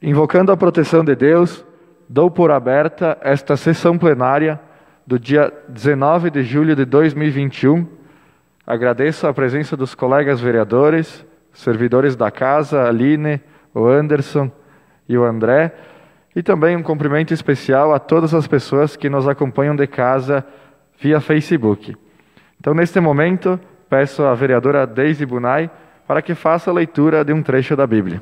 Invocando a proteção de Deus, dou por aberta esta sessão plenária do dia 19 de julho de 2021. Agradeço a presença dos colegas vereadores, servidores da casa, a Aline, o Anderson e o André, e também um cumprimento especial a todas as pessoas que nos acompanham de casa via Facebook. Então, neste momento, peço à vereadora Deise Bunay para que faça a leitura de um trecho da Bíblia.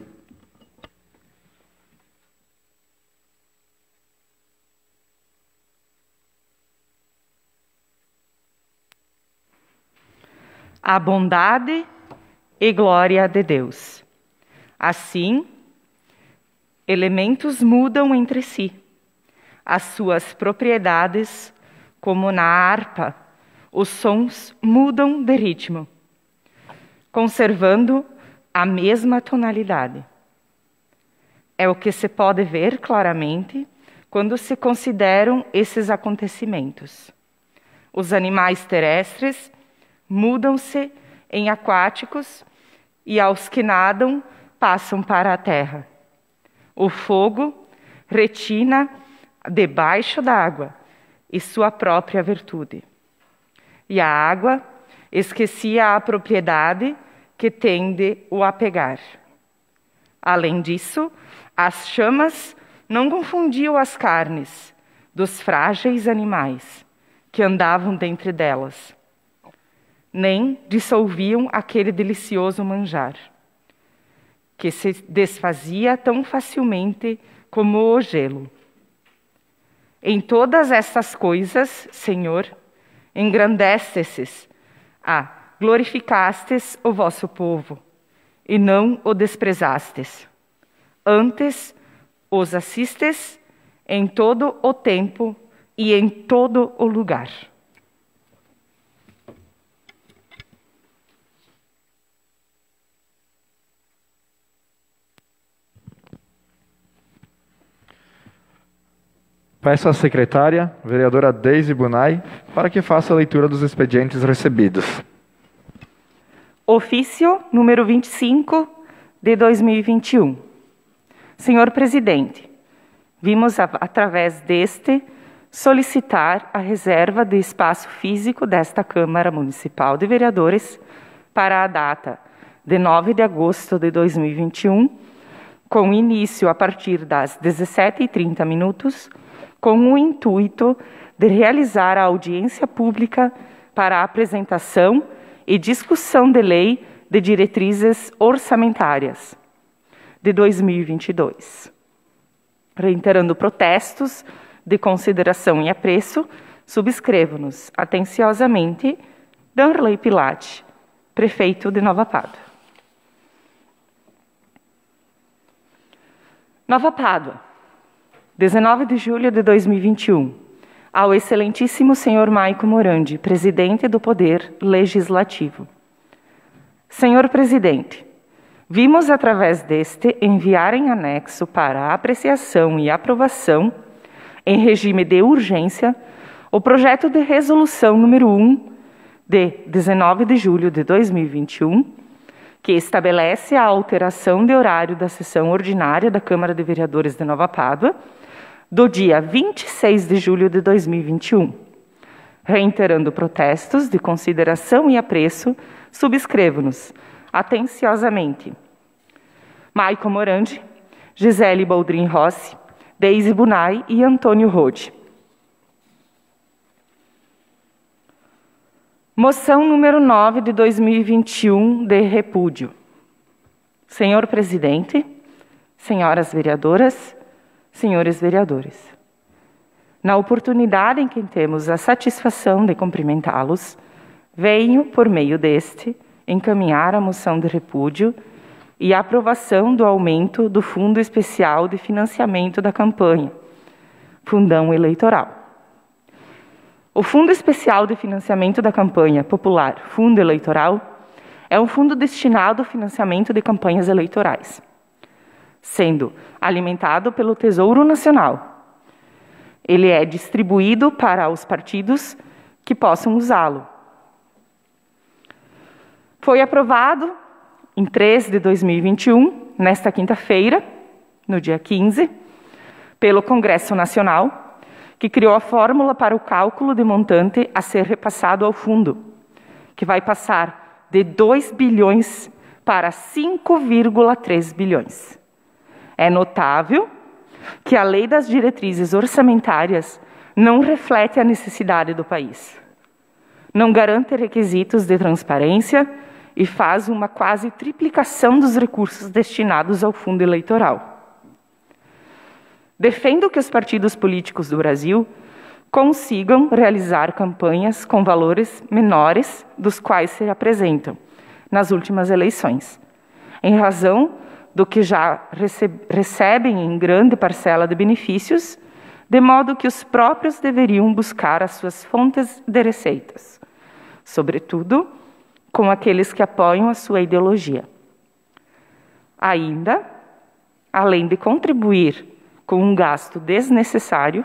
A bondade e glória de Deus. Assim, elementos mudam entre si, as suas propriedades, como na harpa, os sons mudam de ritmo, conservando a mesma tonalidade. É o que se pode ver claramente quando se consideram esses acontecimentos. Os animais terrestres mudam-se em aquáticos e aos que nadam passam para a terra. O fogo retina debaixo da água e sua própria virtude. E a água esquecia a propriedade que tende o a pegar. Além disso, as chamas não confundiam as carnes dos frágeis animais que andavam dentre delas, nem dissolviam aquele delicioso manjar, que se desfazia tão facilmente como o gelo. Em todas estas coisas, Senhor, engrandecestes, glorificastes o vosso povo, e não o desprezastes. Antes, os assistes em todo o tempo e em todo o lugar. Peço à secretária, vereadora Deise Bunay, para que faça a leitura dos expedientes recebidos. Ofício número 25 de 2021. Senhor Presidente, vimos através deste solicitar a reserva de espaço físico desta Câmara Municipal de Vereadores para a data de 9 de agosto de 2021, com início a partir das 17h30, com o intuito de realizar a audiência pública para a apresentação e discussão de lei de diretrizes orçamentárias de 2022. Reiterando protestos de consideração e apreço, subscrevo-nos atenciosamente Danley Pilate, prefeito de Nova Pádua. Nova Pádua, 19 de julho de 2021, ao excelentíssimo senhor Maico Morandi, presidente do Poder Legislativo. Senhor Presidente, vimos através deste enviar em anexo para apreciação e aprovação, em regime de urgência, o projeto de resolução número 1 de 19 de julho de 2021, que estabelece a alteração de horário da sessão ordinária da Câmara de Vereadores de Nova Pádua, do dia 26 de julho de 2021. Reiterando protestos de consideração e apreço, subscrevo-nos atenciosamente Maico Morandi, Gisele Boldrin Rossi, Deise Bunay e Antônio Rode. Moção número 9 de 2021 de repúdio. Senhor Presidente, senhoras vereadoras, senhores vereadores, na oportunidade em que temos a satisfação de cumprimentá-los, venho, por meio deste, encaminhar a moção de repúdio e a aprovação do aumento do Fundo Especial de Financiamento da Campanha, Fundão Eleitoral. O Fundo Especial de Financiamento da Campanha Popular, Fundo Eleitoral, é um fundo destinado ao financiamento de campanhas eleitorais, sendo alimentado pelo Tesouro Nacional. Ele é distribuído para os partidos que possam usá-lo. Foi aprovado em 3 de 2021, nesta quinta-feira, no dia 15, pelo Congresso Nacional, que criou a fórmula para o cálculo de montante a ser repassado ao fundo, que vai passar de 2 bilhões para 5,3 bilhões. É notável que a Lei das Diretrizes Orçamentárias não reflete a necessidade do país, não garante requisitos de transparência e faz uma quase triplicação dos recursos destinados ao fundo eleitoral. Defendo que os partidos políticos do Brasil consigam realizar campanhas com valores menores dos quais se apresentam nas últimas eleições, em razão do que já recebem em grande parcela de benefícios, de modo que os próprios deveriam buscar as suas fontes de receitas, sobretudo com aqueles que apoiam a sua ideologia. Ainda, além de contribuir com um gasto desnecessário,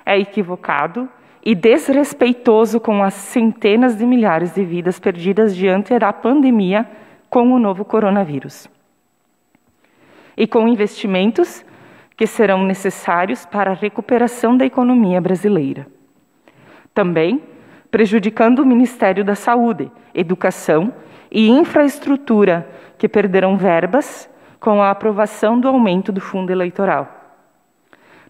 é equivocado e desrespeitoso com as centenas de milhares de vidas perdidas diante da pandemia com o novo coronavírus. E com investimentos que serão necessários para a recuperação da economia brasileira. Também prejudicando o Ministério da Saúde, Educação e Infraestrutura, que perderão verbas com a aprovação do aumento do fundo eleitoral.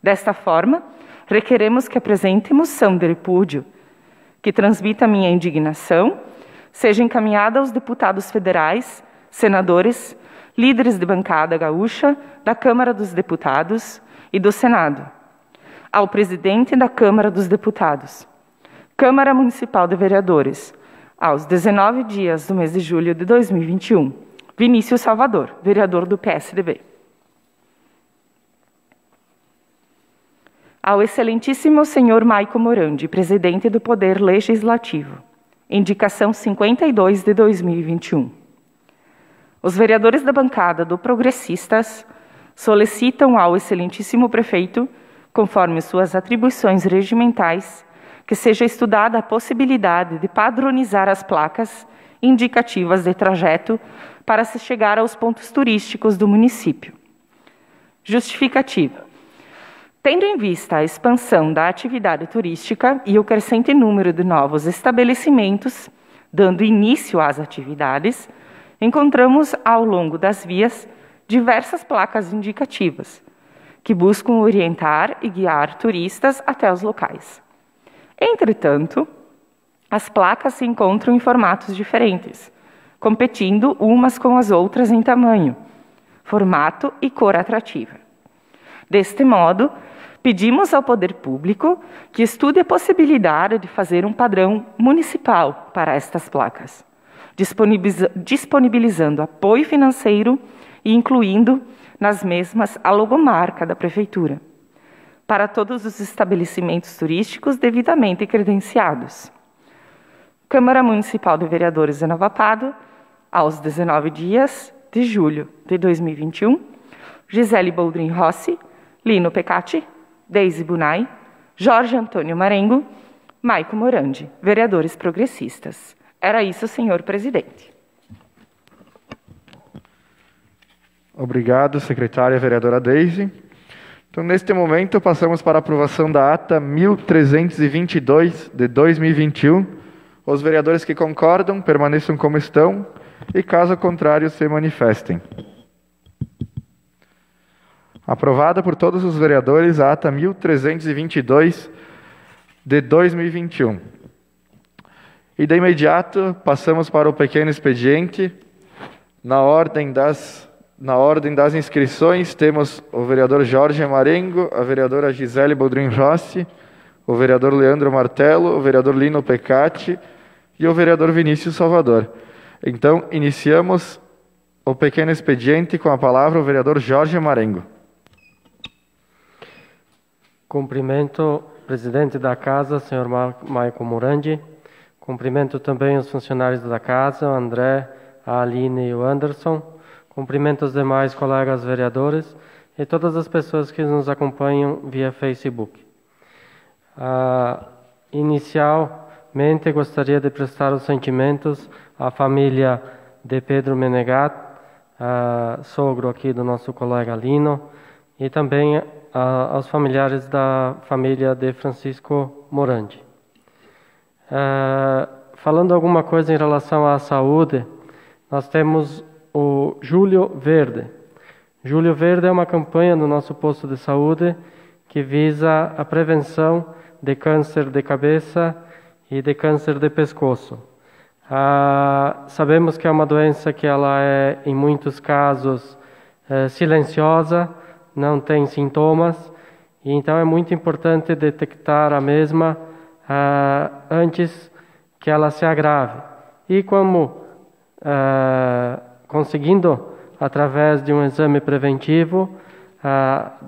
Desta forma, requeremos que apresente moção de repúdio, que transmita minha indignação, seja encaminhada aos deputados federais, senadores, líderes de bancada gaúcha, da Câmara dos Deputados e do Senado, ao presidente da Câmara dos Deputados, Câmara Municipal de Vereadores, aos 19 dias do mês de julho de 2021, Vinícius Salvador, vereador do PSDB. Ao excelentíssimo senhor Maico Morandi, presidente do Poder Legislativo, indicação 52 de 2021. Os vereadores da bancada do Progressistas solicitam ao excelentíssimo prefeito, conforme suas atribuições regimentais, que seja estudada a possibilidade de padronizar as placas indicativas de trajeto para se chegar aos pontos turísticos do município. Justificativa. Tendo em vista a expansão da atividade turística e o crescente número de novos estabelecimentos, dando início às atividades, encontramos ao longo das vias diversas placas indicativas, que buscam orientar e guiar turistas até os locais. Entretanto, as placas se encontram em formatos diferentes, competindo umas com as outras em tamanho, formato e cor atrativa. Deste modo, pedimos ao poder público que estude a possibilidade de fazer um padrão municipal para estas placas, disponibilizando apoio financeiro e incluindo nas mesmas a logomarca da Prefeitura, para todos os estabelecimentos turísticos devidamente credenciados. Câmara Municipal de Vereadores de Nova Pádua, aos 19 dias de julho de 2021, Gisele Boldrin Rossi, Lino Pecati, Deise Bunay, Jorge Antônio Marengo, Maico Morandi, vereadores progressistas. Era isso, senhor presidente. Obrigado, secretária vereadora Deise. Então, neste momento, passamos para a aprovação da ata 1322 de 2021. Os vereadores que concordam permaneçam como estão e, caso contrário, se manifestem. Aprovada por todos os vereadores a ata 1322 de 2021. E de imediato passamos para o pequeno expediente. Na ordem das inscrições, temos o vereador Jorge Marengo, a vereadora Gisele Boldrin Rossi, o vereador Leandro Martello, o vereador Lino Pecati e o vereador Vinícius Salvador. Então, iniciamos o pequeno expediente com a palavra o vereador Jorge Marengo. Cumprimento o presidente da Casa, senhor Maico Morandi. Cumprimento também os funcionários da Casa, o André, a Aline e o Anderson. Cumprimento os demais colegas vereadores e todas as pessoas que nos acompanham via Facebook. Inicialmente, gostaria de prestar os sentimentos à família de Pedro Menegat, sogro aqui do nosso colega Lino, e também aos familiares da família de Francisco Morandi. Falando alguma coisa em relação à saúde, nós temos o Julho Verde. Julho Verde é uma campanha no nosso posto de saúde que visa a prevenção de câncer de cabeça e de câncer de pescoço. Sabemos que é uma doença que ela é, em muitos casos, silenciosa, não tem sintomas, e então é muito importante detectar a mesma antes que ela se agrave. E como conseguindo, através de um exame preventivo,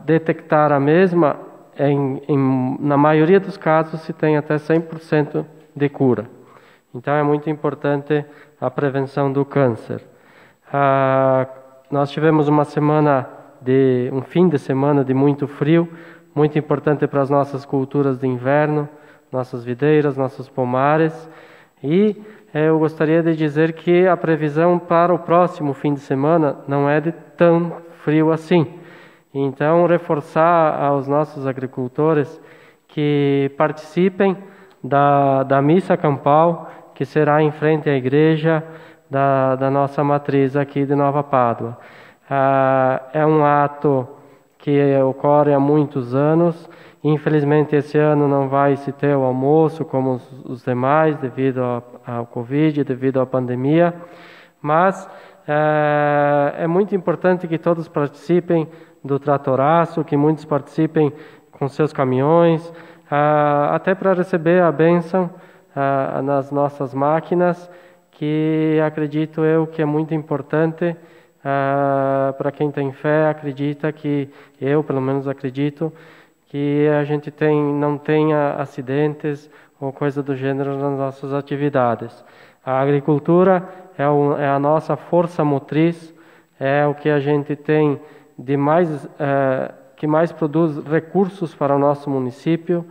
detectar a mesma, na maioria dos casos se tem até 100% de cura. Então é muito importante a prevenção do câncer. Nós tivemos um fim de semana de muito frio, muito importante para as nossas culturas de inverno, nossas videiras, nossos pomares. E eu gostaria de dizer que a previsão para o próximo fim de semana não é de tão frio assim. Então, reforçar aos nossos agricultores que participem da missa campal, que será em frente à igreja da nossa matriz aqui de Nova Pádua. É um ato que ocorre há muitos anos. Infelizmente, esse ano não vai se ter o almoço como os demais, devido ao Covid, devido à pandemia. Mas é muito importante que todos participem do tratoraço, que muitos participem com seus caminhões, até para receber a bênção nas nossas máquinas, que acredito eu que é muito importante para quem tem fé, acredita que, eu pelo menos acredito, que a gente não tenha acidentes ou coisa do gênero nas nossas atividades. A agricultura é a nossa força motriz, é o que a gente tem que mais produz recursos para o nosso município,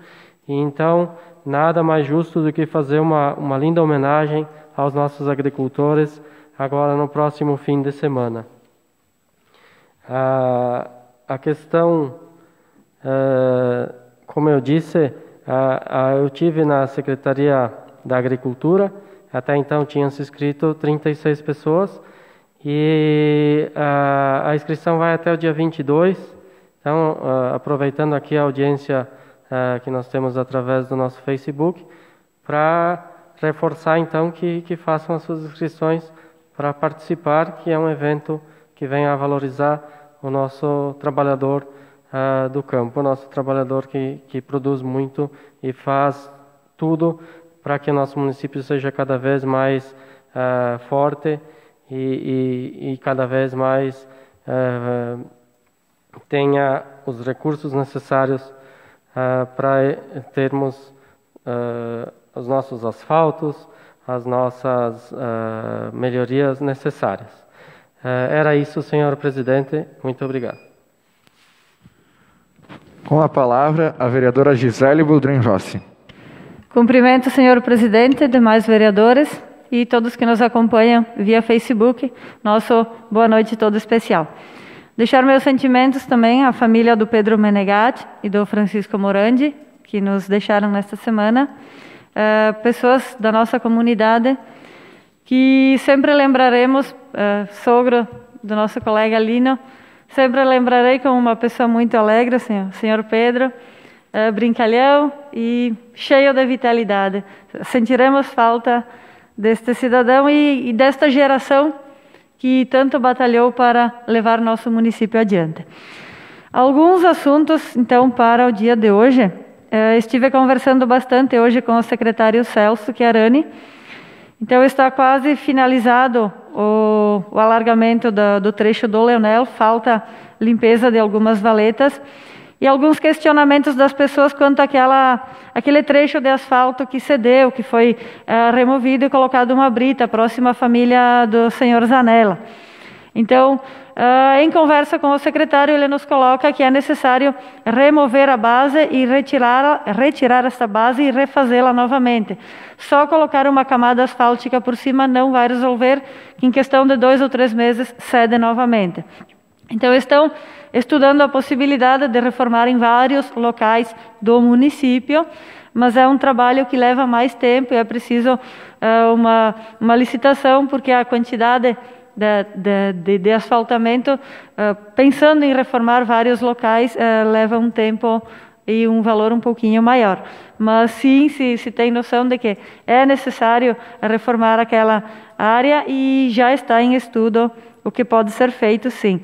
e então nada mais justo do que fazer uma linda homenagem aos nossos agricultores agora no próximo fim de semana. A questão, como eu disse, eu tive na Secretaria da Agricultura, até então tinham se inscrito 36 pessoas, e a inscrição vai até o dia 22, então, aproveitando aqui a audiência que nós temos através do nosso Facebook, para reforçar então que façam as suas inscrições para participar, que é um evento que vem a valorizar o nosso trabalhador do campo, o nosso trabalhador que produz muito e faz tudo para que o nosso município seja cada vez mais forte e cada vez mais tenha os recursos necessários para termos os nossos asfaltos, as nossas melhorias necessárias. Era isso, senhor presidente. Muito obrigado. Com a palavra, a vereadora Gisele Boldrin Rossi. Cumprimento, senhor presidente, demais vereadores e todos que nos acompanham via Facebook. Nosso boa noite todo especial. Deixar meus sentimentos também à família do Pedro Menegatti e do Francisco Morandi, que nos deixaram nesta semana. Pessoas da nossa comunidade que sempre lembraremos, sogro do nosso colega Lino, sempre lembrarei como uma pessoa muito alegre, senhor Pedro, brincalhão e cheio de vitalidade. Sentiremos falta deste cidadão e desta geração que tanto batalhou para levar nosso município adiante. Alguns assuntos, então, para o dia de hoje. Estive conversando bastante hoje com o secretário Celso Chiarani. Então, está quase finalizado o alargamento do trecho do Leonel, falta limpeza de algumas valetas e alguns questionamentos das pessoas quanto àquele trecho de asfalto que cedeu, que foi removido e colocado uma brita próxima à família do senhor Zanella. Então, em conversa com o secretário, ele nos coloca que é necessário remover a base e retirar esta base e refazê-la novamente. Só colocar uma camada asfáltica por cima não vai resolver, que em questão de 2 ou 3 meses cede novamente. Então, estão estudando a possibilidade de reformar em vários locais do município, mas é um trabalho que leva mais tempo e é preciso uma licitação, porque a quantidade de asfaltamento, pensando em reformar vários locais, leva um tempo e um valor um pouquinho maior. Mas sim, se tem noção de que é necessário reformar aquela área e já está em estudo o que pode ser feito, sim.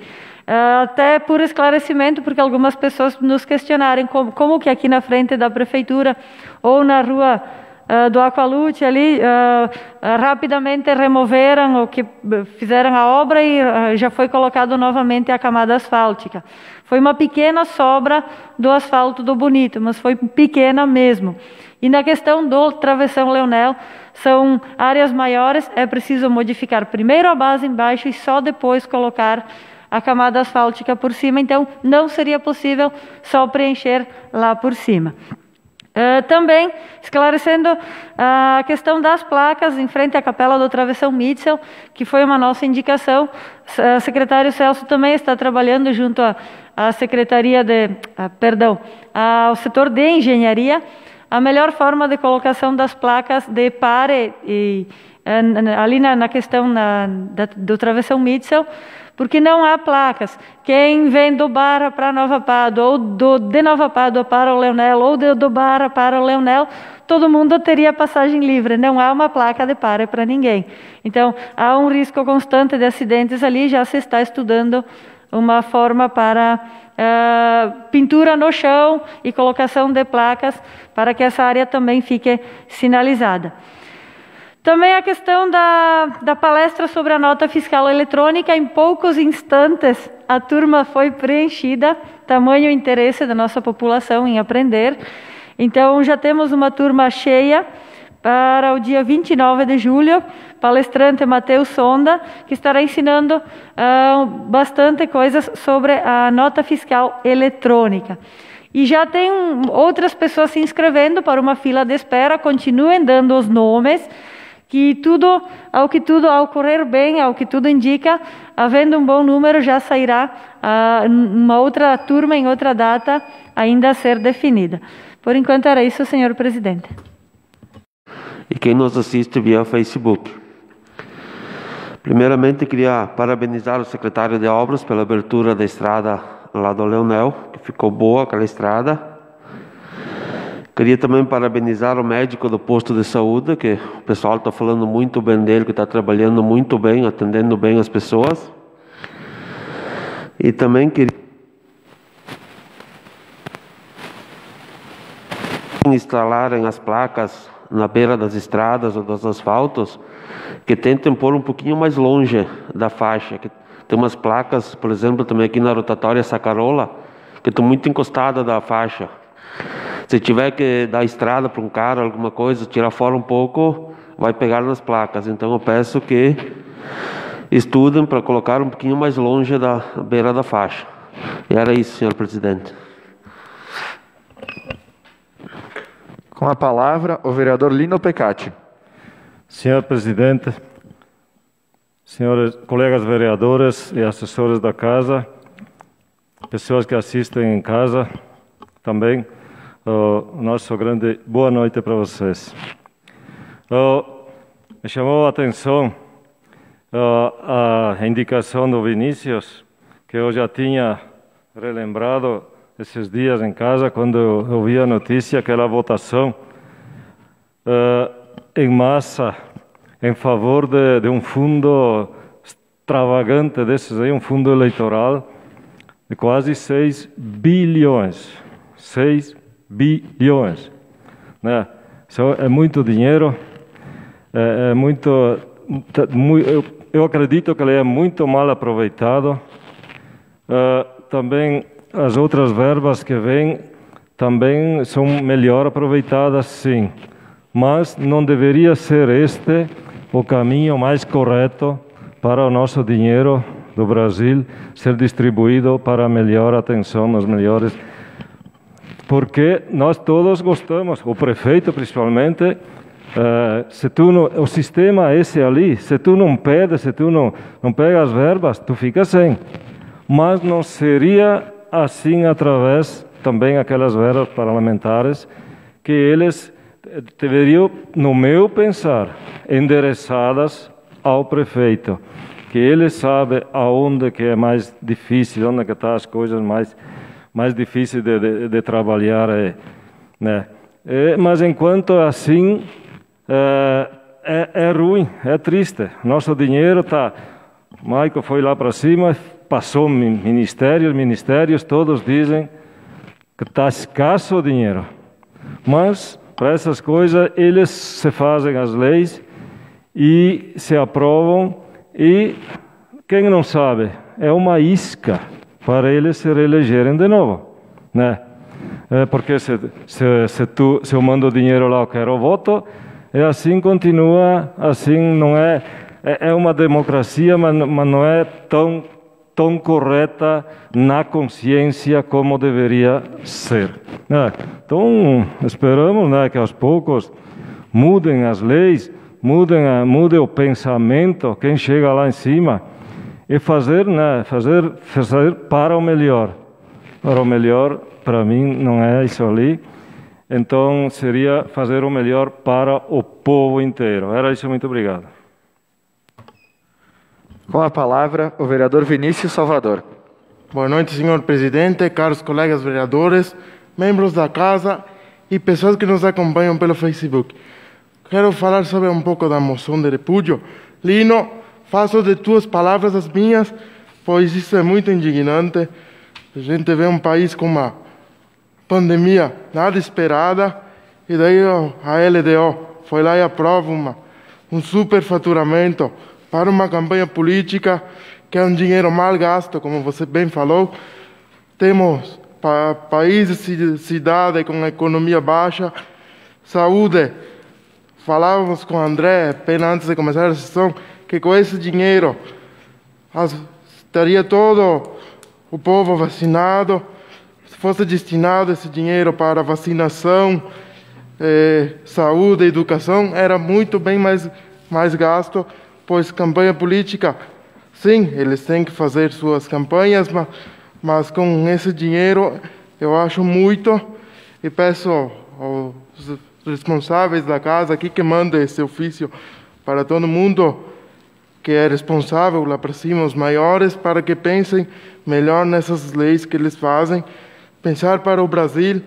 Até por esclarecimento, porque algumas pessoas nos questionaram como que aqui na frente da prefeitura ou na rua do Aqualute ali, rapidamente removeram ou que fizeram a obra e já foi colocado novamente a camada asfáltica. Foi uma pequena sobra do asfalto do Bonito, mas foi pequena mesmo. E na questão do Travessão Leonel, são áreas maiores, é preciso modificar primeiro a base embaixo e só depois colocar a camada asfáltica por cima, então não seria possível só preencher lá por cima. Também esclarecendo a questão das placas em frente à Capela do Travessão Mitchell, que foi uma nossa indicação. O secretário Celso também está trabalhando junto à Secretaria ao setor de Engenharia, a melhor forma de colocação das placas de pare ali na questão do Travessão Mitchell, porque não há placas. Quem vem do Barra para Nova Pádua, ou de Nova Pádua para o Leonel, ou do Barra para o Leonel, todo mundo teria passagem livre, não há uma placa de pare para ninguém. Então, há um risco constante de acidentes ali, já se está estudando uma forma para pintura no chão e colocação de placas, para que essa área também fique sinalizada. Também a questão da palestra sobre a nota fiscal eletrônica, em poucos instantes a turma foi preenchida, tamanho interesse da nossa população em aprender. Então já temos uma turma cheia para o dia 29 de julho, palestrante Matheus Sonda, que estará ensinando bastante coisas sobre a nota fiscal eletrônica. E já tem outras pessoas se inscrevendo para uma fila de espera, continuem dando os nomes, que ao correr bem, ao que tudo indica, havendo um bom número, já sairá uma outra turma em outra data ainda a ser definida. Por enquanto era isso, senhor presidente. E quem nos assiste via Facebook. Primeiramente, queria parabenizar o secretário de Obras pela abertura da estrada lá do Leonel, que ficou boa aquela estrada. Queria também parabenizar o médico do posto de saúde, que o pessoal está falando muito bem dele, que está trabalhando muito bem, atendendo bem as pessoas. E também queria instalarem as placas na beira das estradas ou dos asfaltos, que tentem pôr um pouquinho mais longe da faixa. Que tem umas placas, por exemplo, também aqui na rotatória Sacarola, que estão muito encostadas da faixa. Se tiver que dar estrada para um cara, alguma coisa, tirar fora um pouco, vai pegar nas placas. Então eu peço que estudem para colocar um pouquinho mais longe da beira da faixa. E era isso, senhor presidente. Com a palavra, o vereador Lino Pecati. Senhor presidente, senhores colegas vereadores e assessores da casa, pessoas que assistem em casa também, nosso grande boa noite para vocês. Me chamou a atenção a indicação do Vinícius, que eu já tinha relembrado esses dias em casa, quando eu vi a notícia, aquela votação em massa em favor de um fundo extravagante desses aí, um fundo eleitoral de quase 6 bilhões. 6 bilhões, né? Isso é muito dinheiro, eu acredito que ele é muito mal aproveitado. Também as outras verbas que vêm também são melhor aproveitadas, sim, mas não deveria ser este o caminho mais correto para o nosso dinheiro do Brasil ser distribuído para melhor atenção nos melhores. Porque nós todos gostamos, o prefeito principalmente, o sistema é esse ali, se tu não pede, se tu não pega as verbas, tu fica sem. mas não seria assim através também aquelas verbas parlamentares que eles deveriam, no meu pensar, endereçadas ao prefeito, que ele sabe aonde que é mais difícil, onde que estão as coisas mais difíceis de trabalhar, né? Mas enquanto assim é ruim, é triste. Nosso dinheiro está. Maico foi lá para cima, passou ministérios, todos dizem que está escasso o dinheiro. Mas para essas coisas eles se fazem as leis e se aprovam, e quem não sabe, é uma isca para eles se reelegerem de novo, né? Porque se eu mando dinheiro lá, eu quero o voto, e assim continua, assim não é uma democracia, mas não é tão correta na consciência como deveria ser. Então, esperamos, né, que aos poucos mudem as leis, mude o pensamento, quem chega lá em cima, e fazer para o melhor. Para o melhor, para mim, não é isso ali. Então, seria fazer o melhor para o povo inteiro. Era isso, muito obrigado. Com a palavra, o vereador Vinícius Salvador. Boa noite, senhor presidente, caros colegas vereadores, membros da casa e pessoas que nos acompanham pelo Facebook. Quero falar sobre um pouco da moção de repúdio. Lino, faço de tuas palavras as minhas, pois isso é muito indignante. A gente vê um país com uma pandemia nada esperada, e daí a LDO foi lá e aprova um superfaturamento para uma campanha política, que é um dinheiro mal gasto, como você bem falou. Temos países e cidades com economia baixa, saúde. Falávamos com o André, pena antes de começar a sessão, que com esse dinheiro estaria todo o povo vacinado. Se fosse destinado esse dinheiro para vacinação, saúde e educação, era muito bem mais gasto, pois campanha política, sim, eles têm que fazer suas campanhas, mas com esse dinheiro eu acho muito, e peço aos responsáveis da casa aqui que mandem esse ofício para todo mundo que é responsável lá para cima, os maiores, para que pensem melhor nessas leis que eles fazem, pensar para o Brasil,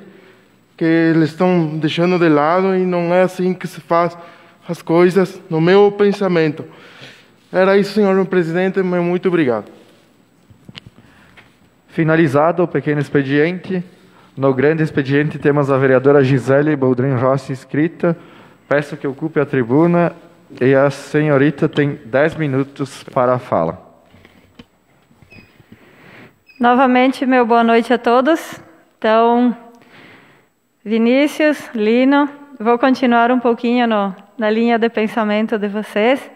que eles estão deixando de lado, e não é assim que se faz as coisas, no meu pensamento. Era isso, senhor presidente, muito obrigado. Finalizado o pequeno expediente, no grande expediente temos a vereadora Gisele Boldrin Rossi inscrita. Peço que ocupe a tribuna, e a senhorita tem 10 minutos para a fala. Novamente, meu boa noite a todos. Então, Vinícius, Lino, vou continuar um pouquinho na linha de pensamento de vocês.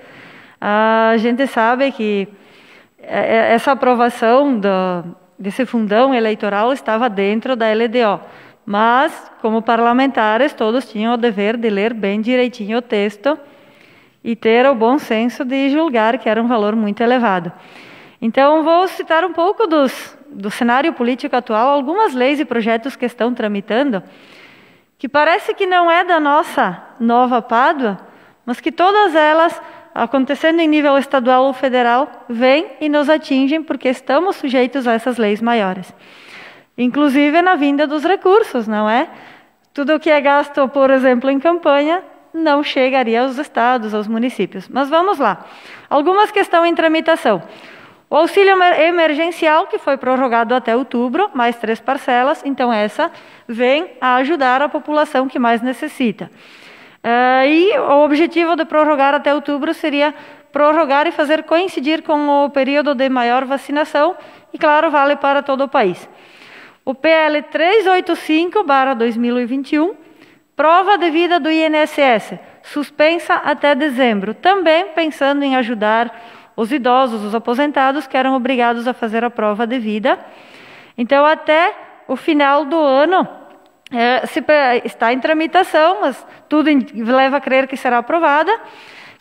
A gente sabe que essa aprovação desse fundão eleitoral estava dentro da LDO, mas, como parlamentares, todos tinham o dever de ler bem direitinho o texto e ter o bom senso de julgar que era um valor muito elevado. Então, vou citar um pouco do cenário político atual, algumas leis e projetos que estão tramitando, que parece que não é da nossa Nova Pádua, mas que todas elas, acontecendo em nível estadual ou federal, vêm e nos atingem porque estamos sujeitos a essas leis maiores. Inclusive na vinda dos recursos, não é? Tudo o que é gasto, por exemplo, em campanha, não chegaria aos estados, aos municípios. Mas vamos lá. Algumas que estão em tramitação. O auxílio emergencial, que foi prorrogado até outubro, mais 3 parcelas, então essa vem a ajudar a população que mais necessita. E o objetivo de prorrogar até outubro seria prorrogar e fazer coincidir com o período de maior vacinação, e claro, vale para todo o país. O PL 385/2021, prova de vida do INSS, suspensa até dezembro, também pensando em ajudar os idosos, os aposentados, que eram obrigados a fazer a prova de vida. Então, até o final do ano, está em tramitação, mas tudo leva a crer que será aprovada,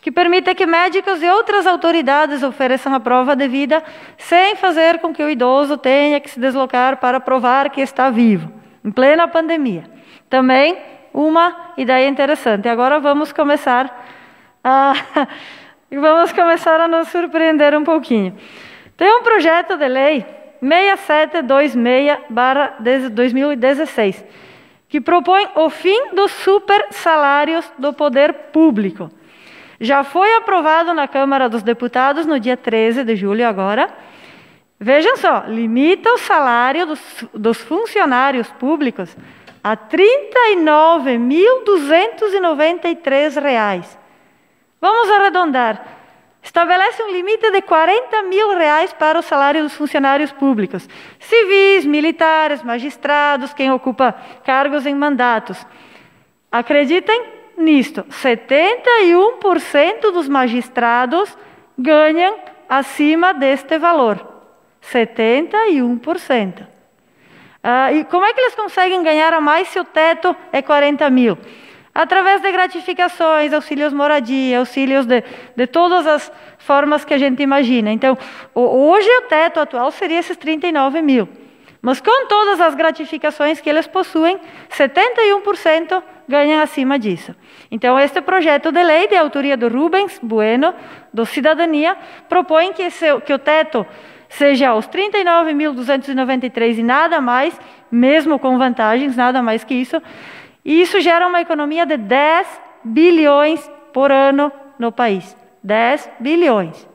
que permite que médicos e outras autoridades ofereçam a prova de vida sem fazer com que o idoso tenha que se deslocar para provar que está vivo, em plena pandemia. Também uma ideia interessante. Agora vamos começar a nos surpreender um pouquinho. Tem um projeto de lei 6726/2016, que propõe o fim dos super salários do poder público. Já foi aprovado na Câmara dos Deputados no dia 13 de julho agora. Vejam só, limita o salário dos funcionários públicos a R$ 39.293. Vamos arredondar. Estabelece um limite de R$ 40.000 para o salário dos funcionários públicos. Civis, militares, magistrados, quem ocupa cargos em mandatos. Acreditem nisto, 71% dos magistrados ganham acima deste valor. 71%. E como é que eles conseguem ganhar a mais se o teto é 40 mil? Através de gratificações, auxílios moradia, auxílios de todas as formas que a gente imagina. Então, hoje o teto atual seria esses 39 mil. Mas com todas as gratificações que eles possuem, 71% ganham acima disso. Então, este projeto de lei, de autoria do Rubens Bueno, do Cidadania, propõe que o teto seja os 39.293 e nada mais, mesmo com vantagens, nada mais que isso. E isso gera uma economia de 10 bilhões por ano no país. 10 bilhões.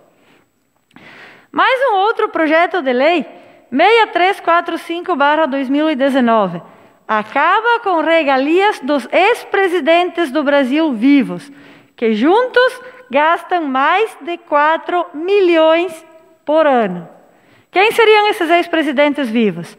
Mais um outro projeto de lei, 6345/2019, acaba com regalias dos ex-presidentes do Brasil vivos, que juntos gastam mais de 4 milhões por ano. Quem seriam esses ex-presidentes vivos?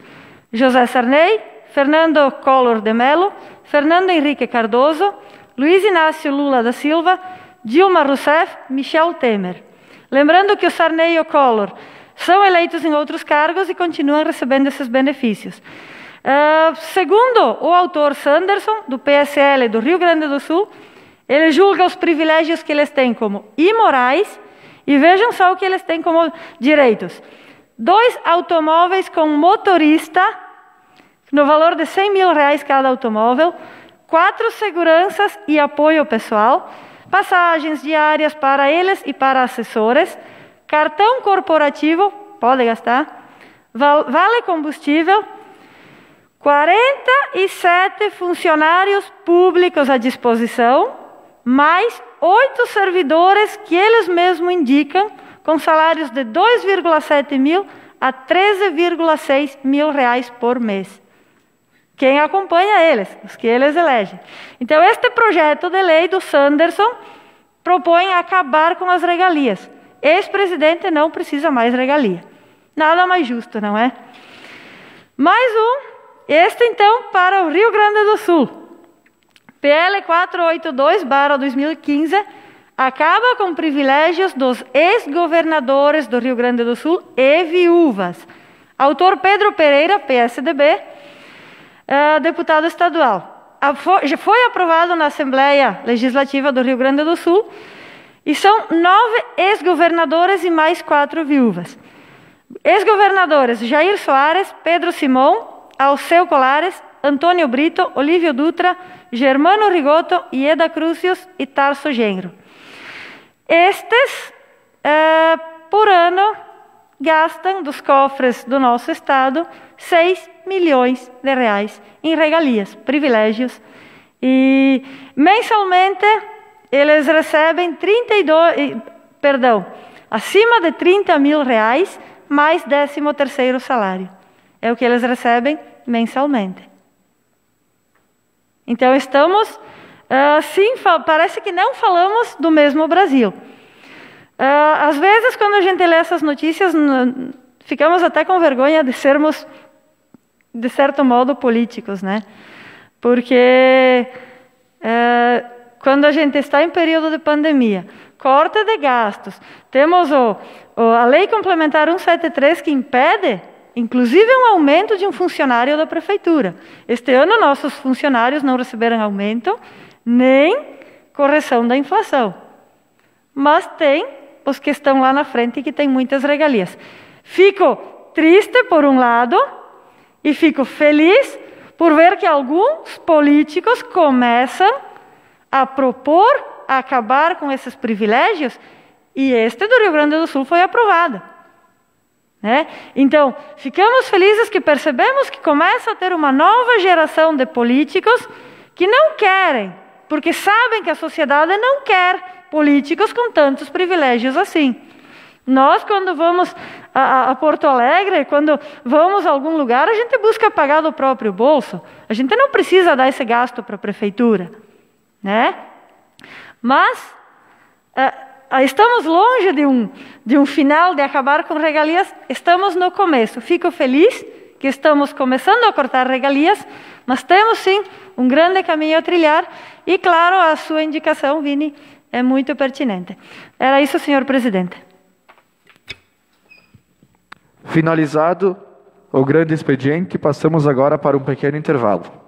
José Sarney, Fernando Collor de Mello, Fernando Henrique Cardoso, Luiz Inácio Lula da Silva, Dilma Rousseff, Michel Temer. Lembrando que o Sarney e o Collor são eleitos em outros cargos e continuam recebendo esses benefícios. Segundo o autor Sanderson, do PSL do Rio Grande do Sul, ele julga os privilégios que eles têm como imorais e vejam só o que eles têm como direitos. 2 automóveis com motorista, no valor de R$ 100 mil cada automóvel, 4 seguranças e apoio pessoal, passagens diárias para eles e para assessores, cartão corporativo, pode gastar, vale combustível, 47 funcionários públicos à disposição, mais 8 servidores que eles mesmos indicam, com salários de 2,7 mil a 13,6 mil reais por mês. Quem acompanha eles, os que eles elegem. Então, este projeto de lei do Sanderson propõe acabar com as regalias. Ex-presidente não precisa mais regalia. Nada mais justo, não é? Mais um, este então para o Rio Grande do Sul. PL 482/2015 acaba com privilégios dos ex-governadores do Rio Grande do Sul e viúvas. Autor Pedro Pereira, PSDB, deputado estadual. Já foi aprovado na Assembleia Legislativa do Rio Grande do Sul e são 9 ex-governadores e mais 4 viúvas. Ex-governadores Jair Soares, Pedro Simão, Alceu Colares, Antônio Brito, Olívio Dutra, Germano Rigoto, Ieda Crucius e Tarso Genro. Estes, por ano, gastam dos cofres do nosso Estado 6 milhões de reais em regalias, privilégios. E mensalmente eles recebem acima de 30 mil reais mais 13º salário. É o que eles recebem mensalmente. Então estamos, sim, parece que não falamos do mesmo Brasil. Às vezes, quando a gente lê essas notícias, ficamos até com vergonha de sermos, de certo modo, políticos, né? Porque quando a gente está em período de pandemia, corte de gastos, temos a Lei Complementar 173 que impede, inclusive, um aumento de um funcionário da prefeitura. Este ano, nossos funcionários não receberam aumento, nem correção da inflação. mas tem os que estão lá na frente e que têm muitas regalias. Fico triste por um lado e fico feliz por ver que alguns políticos começam a propor acabar com esses privilégios, e este do Rio Grande do Sul foi aprovado. Né? Então, ficamos felizes que percebemos que começa a ter uma nova geração de políticos que não querem, porque sabem que a sociedade não quer políticos com tantos privilégios assim. Nós, quando vamos a Porto Alegre, quando vamos a algum lugar, a gente busca pagar do próprio bolso. A gente não precisa dar esse gasto para a prefeitura. Né? Mas estamos longe de um final, de acabar com regalias. Estamos no começo. Fico feliz que estamos começando a cortar regalias, mas temos sim um grande caminho a trilhar. E claro, a sua indicação, Vini, é muito pertinente. Era isso, senhor presidente. Finalizado o grande expediente, passamos agora para um pequeno intervalo.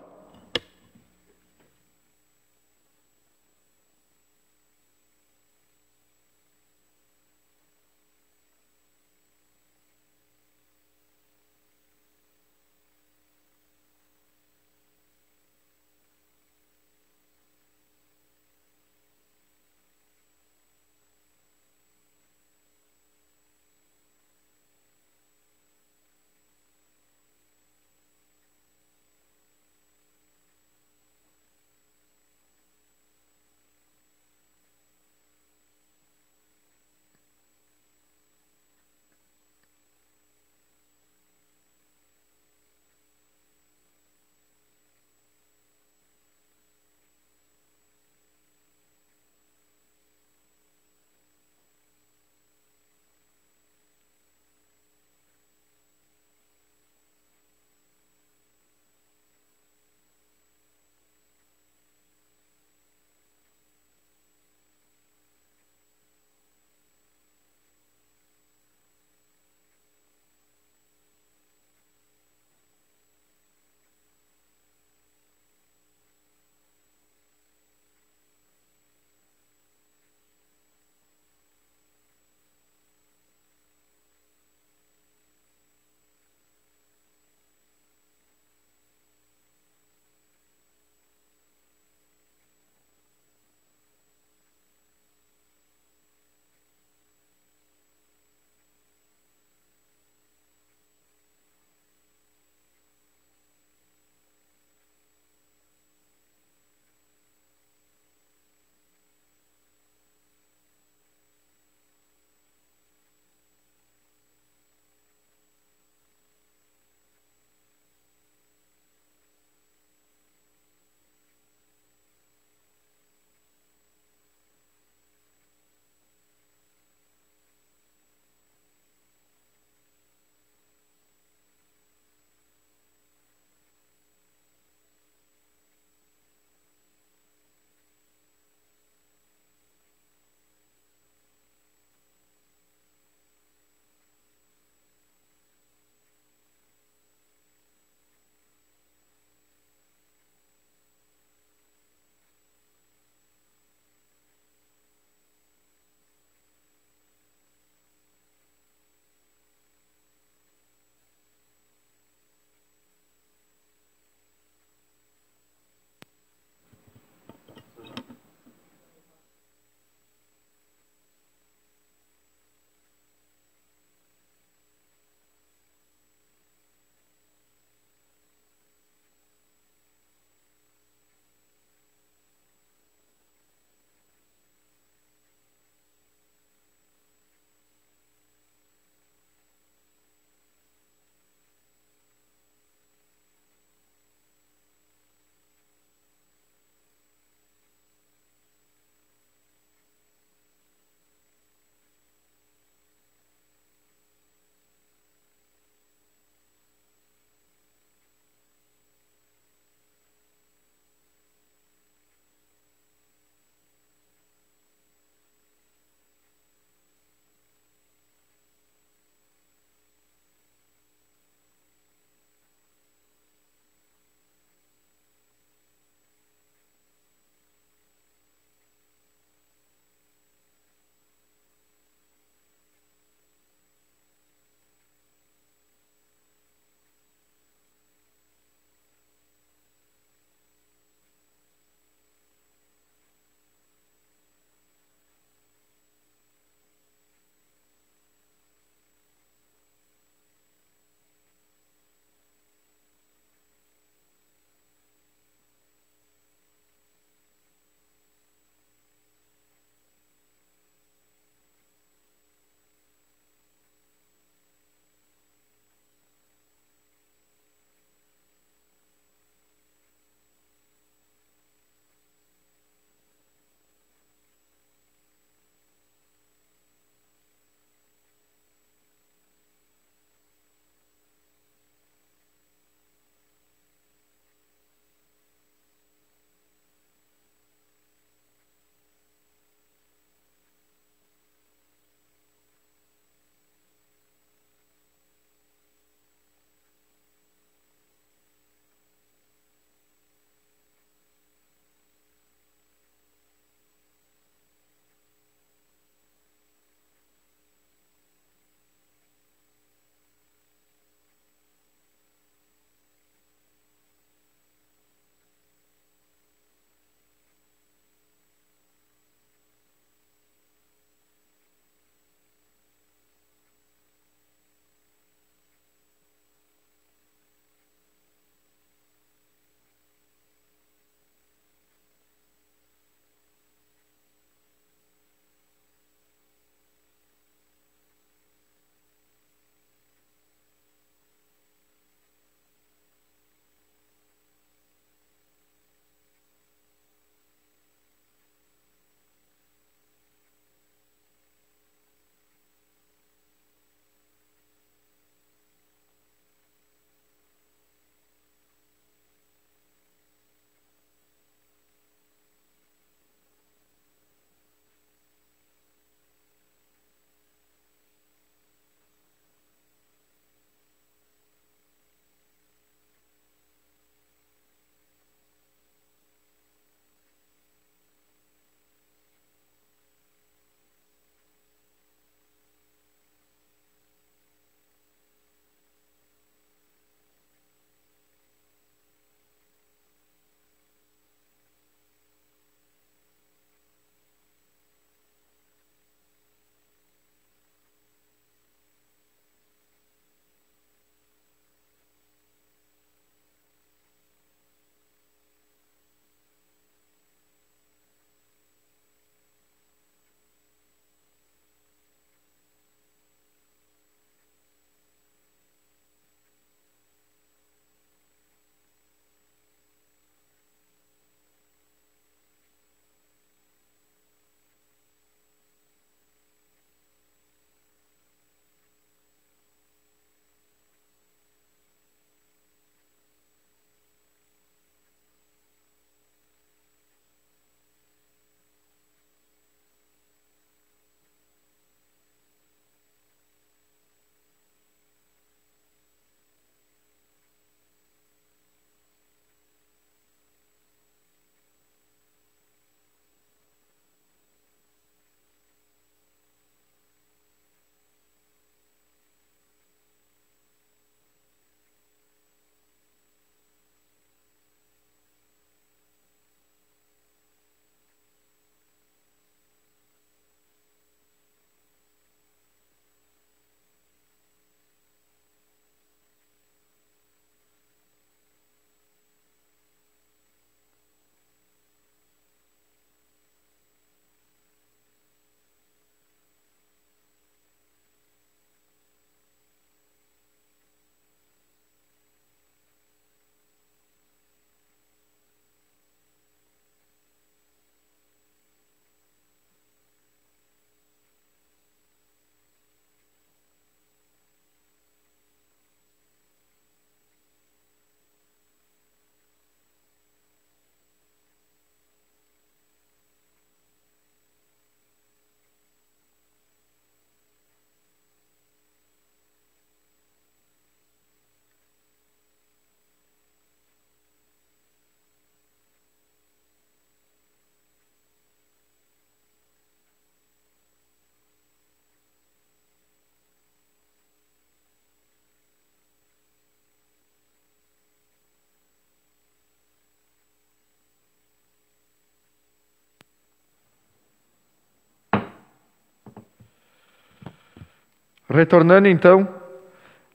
Retornando então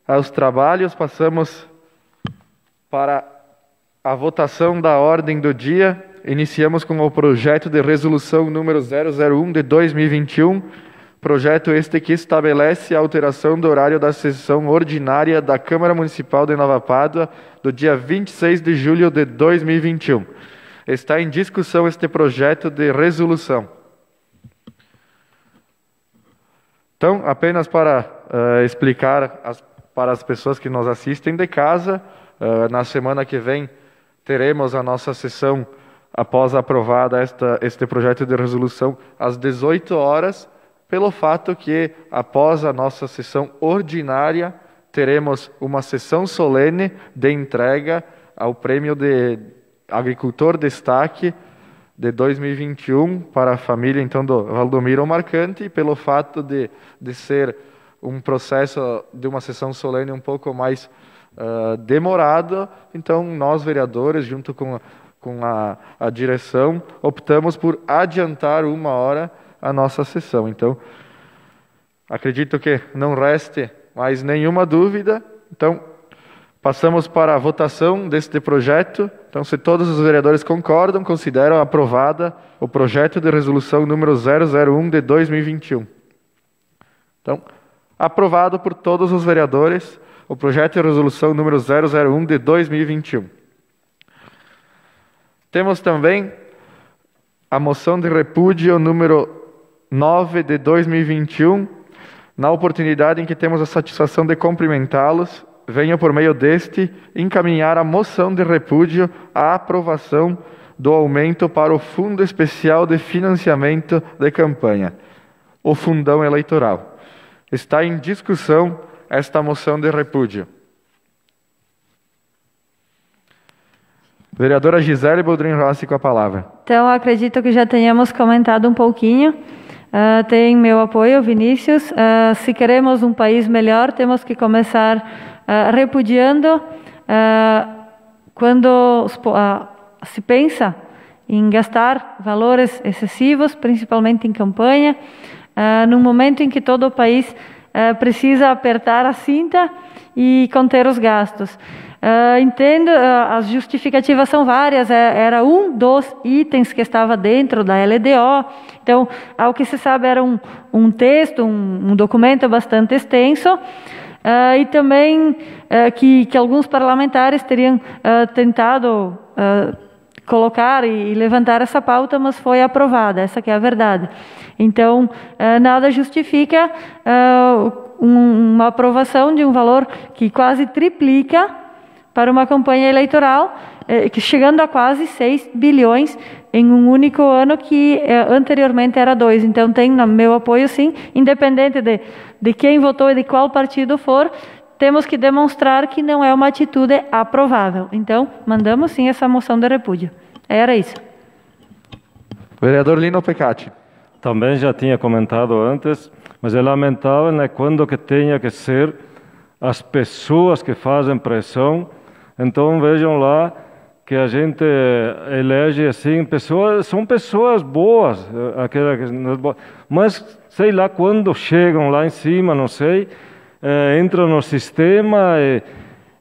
aos trabalhos, passamos para a votação da ordem do dia. Iniciamos com o projeto de resolução número 001 de 2021, projeto este que estabelece a alteração do horário da sessão ordinária da Câmara Municipal de Nova Pádua do dia 26 de julho de 2021. Está em discussão este projeto de resolução. Então, apenas para explicar para as pessoas que nos assistem de casa, na semana que vem teremos a nossa sessão, após aprovada este projeto de resolução, às 18 horas, pelo fato que, após a nossa sessão ordinária, teremos uma sessão solene de entrega ao Prêmio de Agricultor Destaque de 2021 para a família então do Valdomiro Marcante, pelo fato de ser um processo de uma sessão solene um pouco mais demorado. Então nós, vereadores, junto com a direção, optamos por adiantar 1 hora a nossa sessão. Então, acredito que não reste mais nenhuma dúvida. Então, passamos para a votação deste projeto. Então, se todos os vereadores concordam, consideram aprovada o projeto de resolução número 001 de 2021. Então, aprovado por todos os vereadores o projeto de resolução número 001 de 2021. Temos também a moção de repúdio número 9 de 2021. Na oportunidade em que temos a satisfação de cumprimentá-los, venho por meio deste encaminhar a moção de repúdio à aprovação do aumento para o Fundo Especial de Financiamento de Campanha, o Fundão Eleitoral. Está em discussão esta moção de repúdio. Vereadora Gisele Boldrin Rossi com a palavra. Então, acredito que já tenhamos comentado um pouquinho. Tem meu apoio, Vinícius. Se queremos um país melhor, temos que começar repudiando quando se pensa em gastar valores excessivos, principalmente em campanha, num momento em que todo o país precisa apertar a cinta e conter os gastos. Entendo, as justificativas são várias, era um dos itens que estava dentro da LDO, então, ao que se sabe, era um texto, um documento bastante extenso, e também que alguns parlamentares teriam tentado colocar e levantar essa pauta, mas foi aprovada, essa que é a verdade. Então, nada justifica uma aprovação de um valor que quase triplica para uma campanha eleitoral, chegando a quase 6 bilhões em um único ano, que anteriormente era 2. Então, tem meu apoio, sim, independente de quem votou e de qual partido for, temos que demonstrar que não é uma atitude aprovável. Então, mandamos, sim, essa moção de repúdio. Era isso. Vereador Lino Pecati. Também já tinha comentado antes, mas é lamentável, né, quando que tenha que ser as pessoas que fazem pressão. Então vejam lá que a gente elege assim pessoas, são pessoas boas, mas sei lá quando chegam lá em cima, não sei, entram no sistema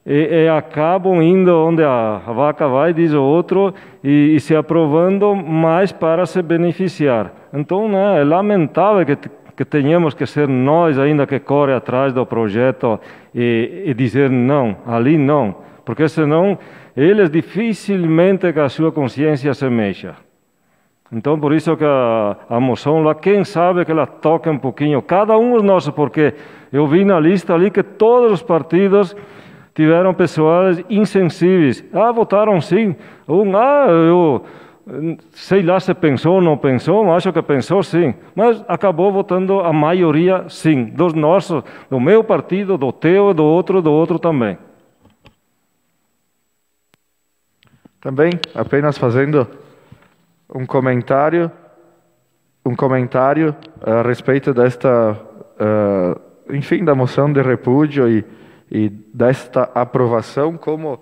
e acabam indo onde a vaca vai, diz o outro, e se aprovando mais para se beneficiar. Então, né, é lamentável que tenhamos que ser nós ainda que corre atrás do projeto e dizer não, ali não. Porque senão eles dificilmente que a sua consciência se mexa. Então, por isso que a moção lá, quem sabe que ela toque um pouquinho, cada um dos nossos, porque eu vi na lista ali que todos os partidos tiveram pessoas insensíveis. Votaram sim. Eu sei lá se pensou ou não pensou, mas acho que pensou sim. Mas acabou votando a maioria sim, dos nossos, do meu partido, do teu, do outro também. Também, apenas fazendo um comentário a respeito desta, enfim, da moção de repúdio e desta aprovação, como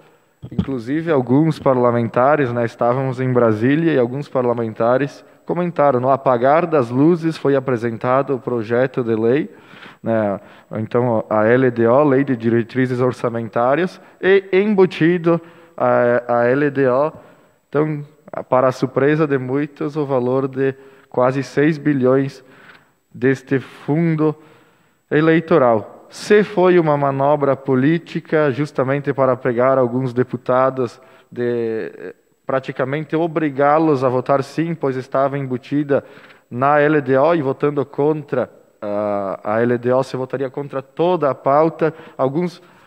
inclusive alguns parlamentares, né, estávamos em Brasília e alguns parlamentares comentaram, no apagar das luzes foi apresentado o projeto de lei, né? Então a LDO, Lei de Diretrizes Orçamentárias, e embutido a LDO, então, para a surpresa de muitos, o valor de quase 6 bilhões deste fundo eleitoral. Se foi uma manobra política, justamente para pegar alguns deputados, praticamente obrigá-los a votar sim, pois estava embutida na LDO, e votando contra a LDO se votaria contra toda a pauta.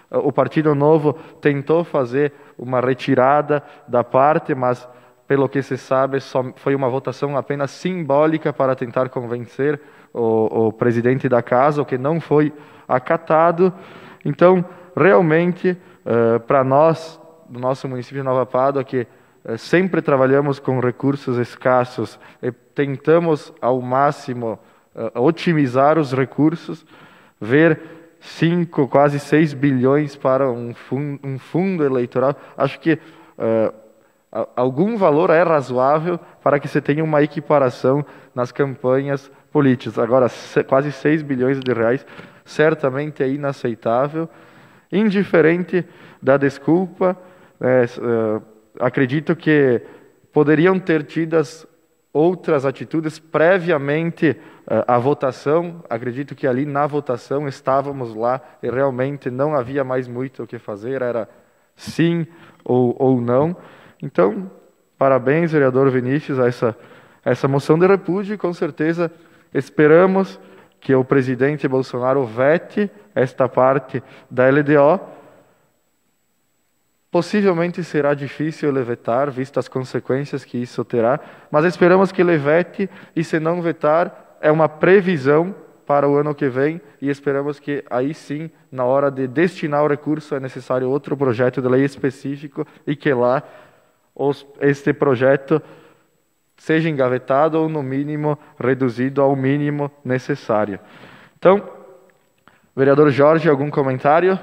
O Partido Novo tentou fazer uma retirada da parte, mas, pelo que se sabe, só foi uma votação apenas simbólica para tentar convencer o presidente da casa, o que não foi acatado. Então, realmente, para nós, do nosso município de Nova Pádua, que sempre trabalhamos com recursos escassos e tentamos ao máximo otimizar os recursos, ver 5, quase 6 bilhões para um fundo eleitoral, acho que algum valor é razoável para que se tenha uma equiparação nas campanhas políticas. Agora, quase 6 bilhões de reais certamente é inaceitável. Indiferente da desculpa, acredito que poderiam ter tido outras atitudes previamente à votação. Acredito que ali na votação estávamos lá e realmente não havia mais muito o que fazer, era sim ou não. Então, parabéns, vereador Vinícius, a essa moção de repúdio, e com certeza esperamos que o presidente Bolsonaro vete esta parte da LDO. Possivelmente será difícil ele vetar, visto as consequências que isso terá, mas esperamos que ele vete, e se não vetar, é uma previsão para o ano que vem, e esperamos que aí sim, na hora de destinar o recurso, é necessário outro projeto de lei específico, e que lá este projeto seja engavetado ou, no mínimo, reduzido ao mínimo necessário. Então, vereador Jorge, algum comentário?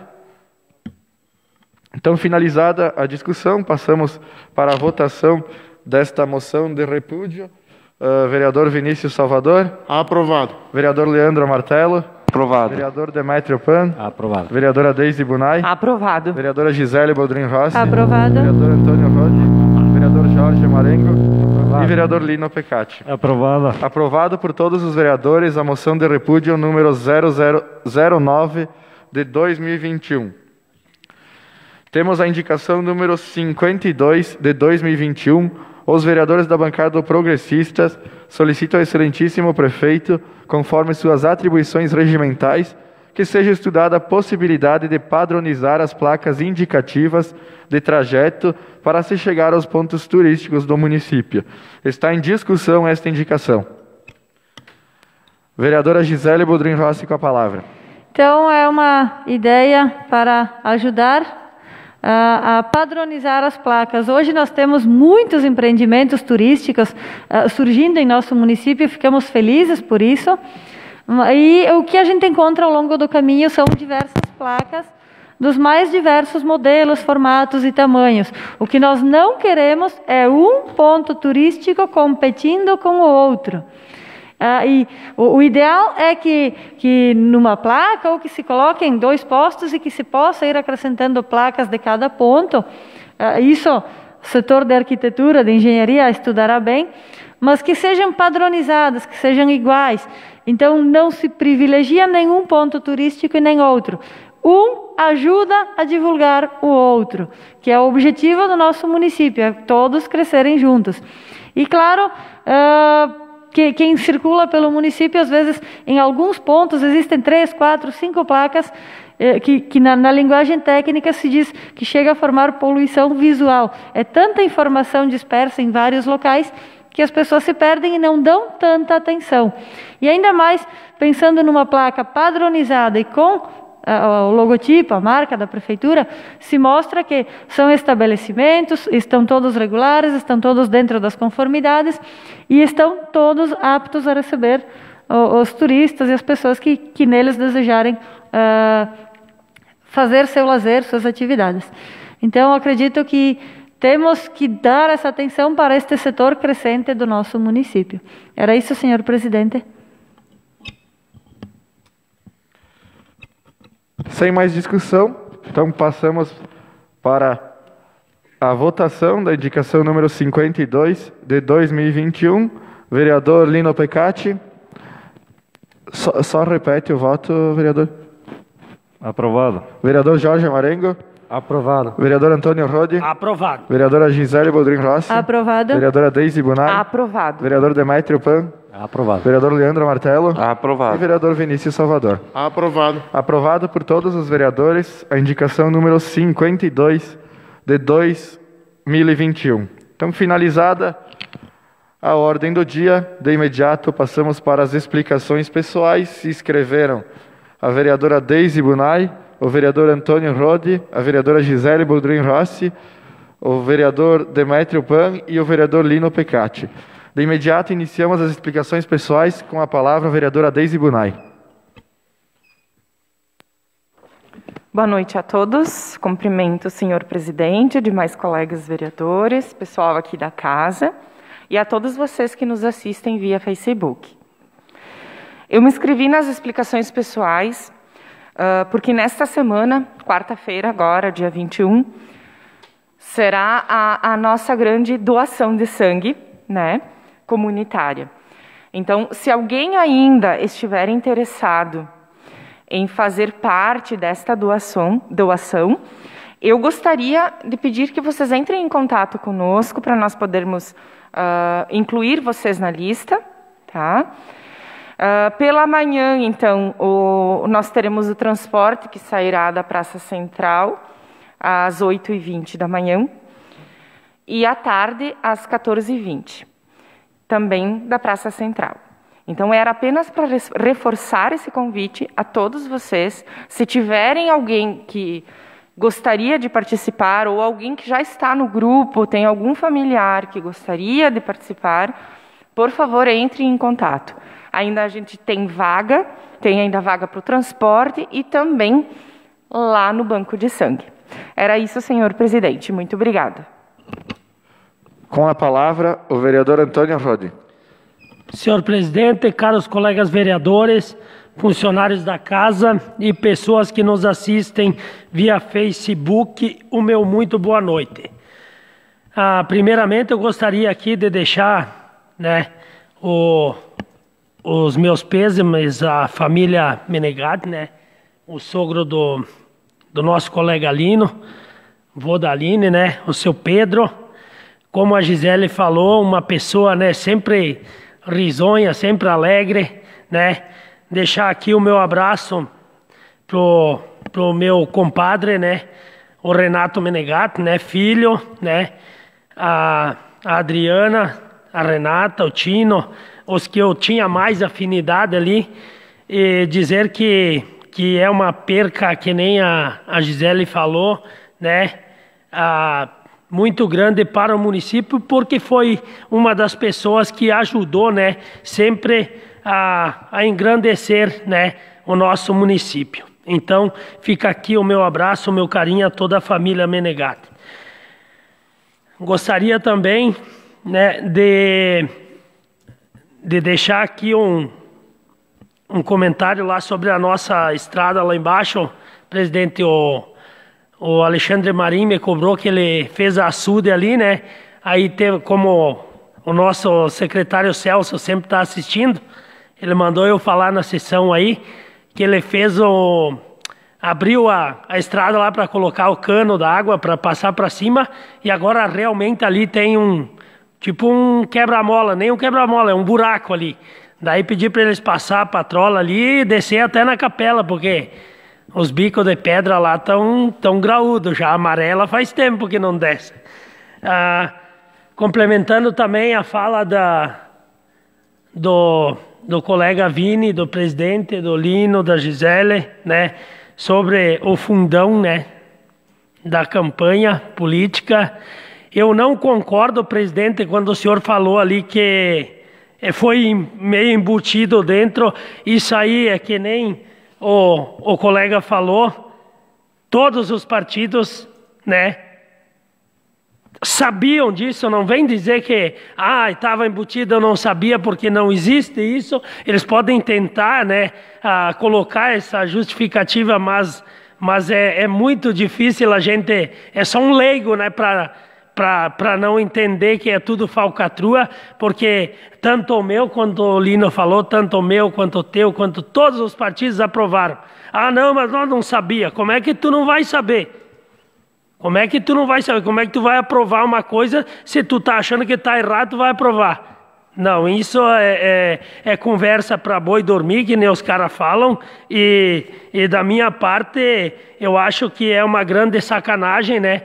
Então, finalizada a discussão, passamos para a votação desta moção de repúdio. Vereador Vinícius Salvador. Aprovado. Vereador Leandro Martelo. Aprovado. Vereador Demétrio Pan. Aprovado. Vereadora Deise Bunay. Aprovado. Vereadora Gisele Boldrin Rossi. Aprovado. Vereador Antônio Rodi. Vereador Jorge Marengo. Aprovado. E vereador Lino Pecati. Aprovada. Aprovado por todos os vereadores a moção de repúdio número 0009 de 2021. Temos a indicação número 52 de 2021. Os vereadores da bancada do Progressistas solicitam ao excelentíssimo prefeito, conforme suas atribuições regimentais, que seja estudada a possibilidade de padronizar as placas indicativas de trajeto para se chegar aos pontos turísticos do município. Está em discussão esta indicação. Vereadora Gisele Boldrin Rossi, com a palavra. Então, é uma ideia para ajudar a padronizar as placas. Hoje nós temos muitos empreendimentos turísticos surgindo em nosso município, ficamos felizes por isso. E o que a gente encontra ao longo do caminho são diversas placas dos mais diversos modelos, formatos e tamanhos. O que nós não queremos é um ponto turístico competindo com o outro. E o ideal é que numa placa, ou que se coloquem 2 postos e que se possa ir acrescentando placas de cada ponto. Isso o setor de arquitetura, de engenharia estudará bem, mas que sejam padronizadas, que sejam iguais. Então não se privilegia nenhum ponto turístico e nem outro. Um ajuda a divulgar o outro, que é o objetivo do nosso município, é todos crescerem juntos. E claro, quem circula pelo município, às vezes, em alguns pontos, existem 3, 4, 5 placas que na linguagem técnica se diz que chega a formar poluição visual. É tanta informação dispersa em vários locais que as pessoas se perdem e não dão tanta atenção. E ainda mais, pensando numa placa padronizada e com o logotipo, a marca da prefeitura, se mostra que são estabelecimentos, estão todos regulares, estão todos dentro das conformidades e estão todos aptos a receber os turistas e as pessoas que neles desejarem fazer seu lazer, suas atividades. Então, acredito que temos que dar essa atenção para este setor crescente do nosso município. Era isso, senhor presidente. Sem mais discussão, então passamos para a votação da indicação número 52 de 2021. Vereador Lino Pecati. Só repete o voto, vereador. Aprovado. Vereador Jorge Marengo. Aprovado. Vereador Antônio Rodi. Aprovado. Vereadora Gisele Boldrin Rossi. Aprovado. Vereadora Deise Bunay. Aprovado. Vereador Demétrio Pan. Aprovado. Vereador Leandro Martelo. E Aprovado. vereador Vinícius Salvador. Aprovado. Aprovado por todos os vereadores a indicação número 52 de 2021. Então, finalizada a ordem do dia, de imediato passamos para as explicações pessoais. Se inscreveram a vereadora Deise Bunay, o vereador Antônio Rodi, a vereadora Gisele Boldrin Rossi, o vereador Demétrio Pan e o vereador Lino Pecati. De imediato, iniciamos as explicações pessoais com a palavra a vereadora Deise Bunay. Boa noite a todos. Cumprimento o senhor presidente, demais colegas vereadores, pessoal aqui da casa e a todos vocês que nos assistem via Facebook. Eu me inscrevi nas explicações pessoais porque nesta semana, quarta-feira agora, dia 21, será a nossa grande doação de sangue, né, comunitária. Então, se alguém ainda estiver interessado em fazer parte desta doação, eu gostaria de pedir que vocês entrem em contato conosco para nós podermos incluir vocês na lista, tá? Pela manhã, então, nós teremos o transporte que sairá da Praça Central às 8h20 da manhã e à tarde às 14h20, também da Praça Central. Então, era apenas para reforçar esse convite a todos vocês. Se tiverem alguém que gostaria de participar ou alguém que já está no grupo, tem algum familiar que gostaria de participar, por favor, entre em contato. Ainda a gente tem ainda vaga para o transporte e também lá no banco de sangue. Era isso, senhor presidente. Muito obrigada. Com a palavra, o vereador Antônio Rodi. Senhor presidente, caros colegas vereadores, funcionários da casa e pessoas que nos assistem via Facebook, o meu muito boa noite. Primeiramente, eu gostaria aqui de deixar, né, os meus pêsames à família Menegatti, né, o sogro do nosso colega Lino, vô da Aline, né, o seu Pedro. Como a Gisele falou, uma pessoa, né, sempre risonha, sempre alegre, né? Deixar aqui o meu abraço pro meu compadre, né? O Renato Menegatti, né? Filho, né? A Adriana, a Renata, o Tino, os que eu tinha mais afinidade ali, e dizer que é uma perca, que nem a Gisele falou, né? Muito grande para o município, porque foi uma das pessoas que ajudou, né, sempre a engrandecer, né, o nosso município. Então, fica aqui o meu abraço, o meu carinho a toda a família Menegatti. Gostaria também, né, de deixar aqui um comentário lá sobre a nossa estrada lá embaixo. Presidente, o Alexandre Marim me cobrou que ele fez a açude ali, né? Aí teve, como o nosso secretário Celso sempre está assistindo, ele mandou eu falar na sessão aí que ele abriu a estrada lá para colocar o cano da água para passar para cima, e agora realmente ali tem um quebra-mola, nem um quebra-mola, é um buraco ali. Daí pedi para eles passar a patrola ali e descer até na capela, porque os bicos de pedra lá tão graúdos, já amarela faz tempo que não desce. Complementando também a fala do colega Vini, do presidente, do Lino, da Gisele, né, sobre o fundão, né, da campanha política. Eu não concordo, presidente, quando o senhor falou ali que foi meio embutido dentro. Isso aí é que nem o colega falou, todos os partidos, né, sabiam disso, não vem dizer que estava embutido, eu não sabia, porque não existe isso. Eles podem tentar, né, colocar essa justificativa, mas é muito difícil, a gente é só um leigo, né, para não entender que é tudo falcatrua, porque tanto o meu, quanto o Lino falou, tanto o meu, quanto o teu, quanto todos os partidos aprovaram. Não, mas nós não sabia. Como é que tu não vai saber? Como é que tu não vai saber? Como é que tu vai aprovar uma coisa se tu tá achando que tá errado, tu vai aprovar? Não, isso é conversa para boi dormir, que nem os caras falam, e da minha parte, eu acho que é uma grande sacanagem, né,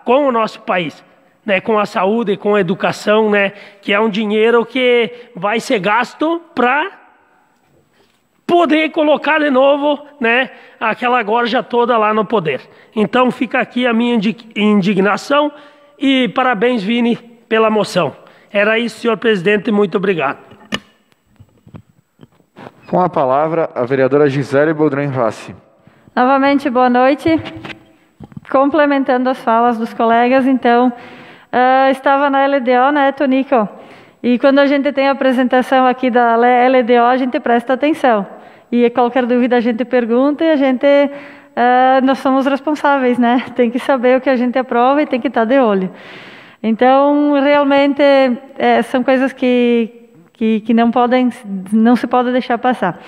com o nosso país, né, com a saúde, com a educação, né, que é um dinheiro que vai ser gasto para poder colocar de novo, né, aquela gorja toda lá no poder. Então fica aqui a minha indignação e parabéns, Vini, pela moção. Era isso, senhor presidente, muito obrigado. Com a palavra, a vereadora Gisele Boldrin Rassi. Novamente, boa noite. Complementando as falas dos colegas, então, estava na LDO, né, Tonico? E quando a gente tem a apresentação aqui da LDO, a gente presta atenção. E qualquer dúvida a gente pergunta e a gente, nós somos responsáveis, né? Tem que saber o que a gente aprova e tem que estar de olho. Então, realmente, são coisas que não se pode deixar passar.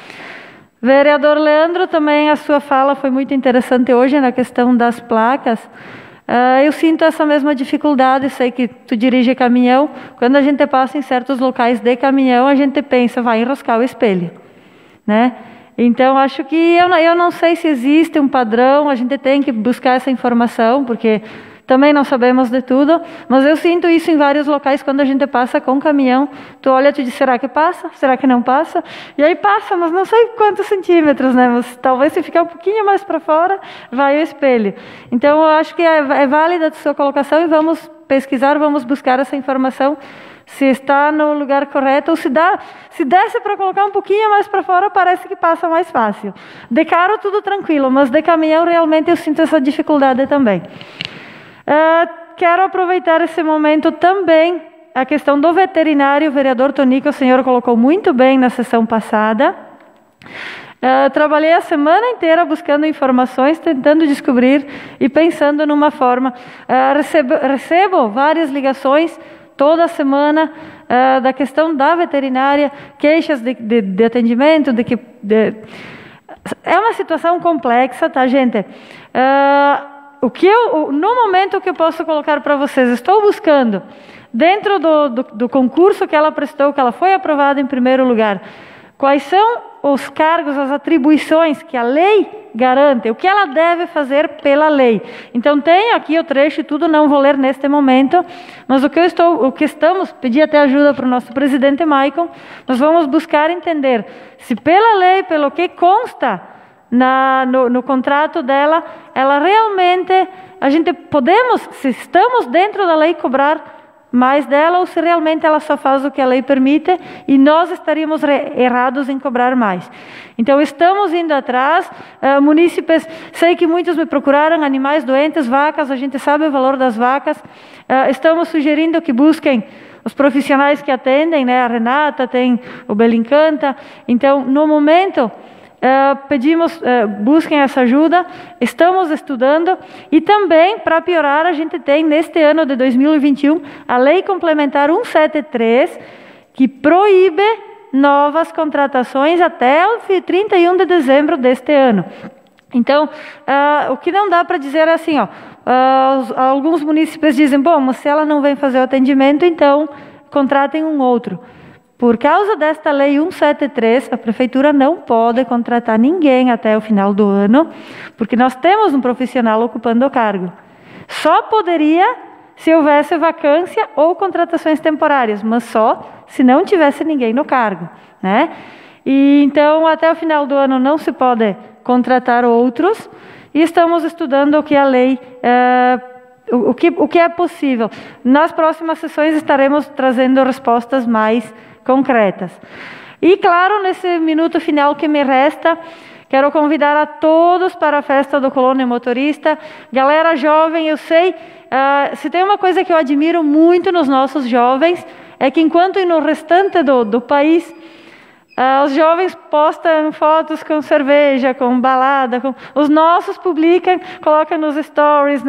Vereador Leandro, também a sua fala foi muito interessante hoje na questão das placas. Eu sinto essa mesma dificuldade, sei que tu dirige caminhão. Quando a gente passa em certos locais de caminhão, a gente pensa, vai enroscar o espelho, né? Então, acho que eu não sei se existe um padrão, a gente tem que buscar essa informação, porque também não sabemos de tudo, mas eu sinto isso em vários locais, quando a gente passa com caminhão, tu olha e tu diz, será que passa? Será que não passa? E aí passa, mas não sei quantos centímetros, né? Mas talvez se ficar um pouquinho mais para fora, vai o espelho. Então, eu acho que é válida a sua colocação e vamos pesquisar, vamos buscar essa informação, se está no lugar correto, ou se desse para colocar um pouquinho mais para fora, parece que passa mais fácil. De carro, tudo tranquilo, mas de caminhão, realmente, eu sinto essa dificuldade também. Quero aproveitar esse momento também, a questão do veterinário, o vereador Tonico, o senhor colocou muito bem na sessão passada. Trabalhei a semana inteira buscando informações, tentando descobrir e pensando numa forma. Recebo várias ligações toda semana da questão da veterinária, queixas de atendimento, é uma situação complexa, tá, gente? No momento que eu posso colocar para vocês, estou buscando, dentro do concurso que ela prestou, que ela foi aprovada em primeiro lugar, quais são os cargos, as atribuições que a lei garante, o que ela deve fazer pela lei. Então tem aqui o trecho e tudo, não vou ler neste momento, mas pedi até ajuda para o nosso presidente Maicon, nós vamos buscar entender se pela lei, pelo que consta no contrato dela, ela realmente, se estamos dentro da lei, cobrar mais dela, ou se realmente ela só faz o que a lei permite e nós estaríamos errados em cobrar mais. Então estamos indo atrás, munícipes, sei que muitos me procuraram, animais doentes, vacas, a gente sabe o valor das vacas, estamos sugerindo que busquem os profissionais que atendem, né? A Renata, tem o Belincanta, então no momento pedimos, busquem essa ajuda, estamos estudando e também, para piorar, a gente tem neste ano de 2021 a Lei Complementar 173, que proíbe novas contratações até o 31 de dezembro deste ano. Então, o que não dá para dizer é assim, alguns munícipes dizem, bom, mas se ela não vem fazer o atendimento, então contratem um outro. Por causa desta lei 173, a prefeitura não pode contratar ninguém até o final do ano, porque nós temos um profissional ocupando o cargo. Só poderia se houvesse vacância ou contratações temporárias, mas só se não tivesse ninguém no cargo, né? E então, até o final do ano não se pode contratar outros, e estamos estudando o que a lei, o que é possível. Nas próximas sessões estaremos trazendo respostas mais concretas. E claro, nesse minuto final que me resta, Quero convidar a todos para a festa do Colônia Motorista. Galera jovem, eu sei, se tem uma coisa que eu admiro muito nos nossos jovens, é que enquanto no restante do país, os jovens postam fotos com cerveja, com balada, os nossos publicam, colocam nos stories,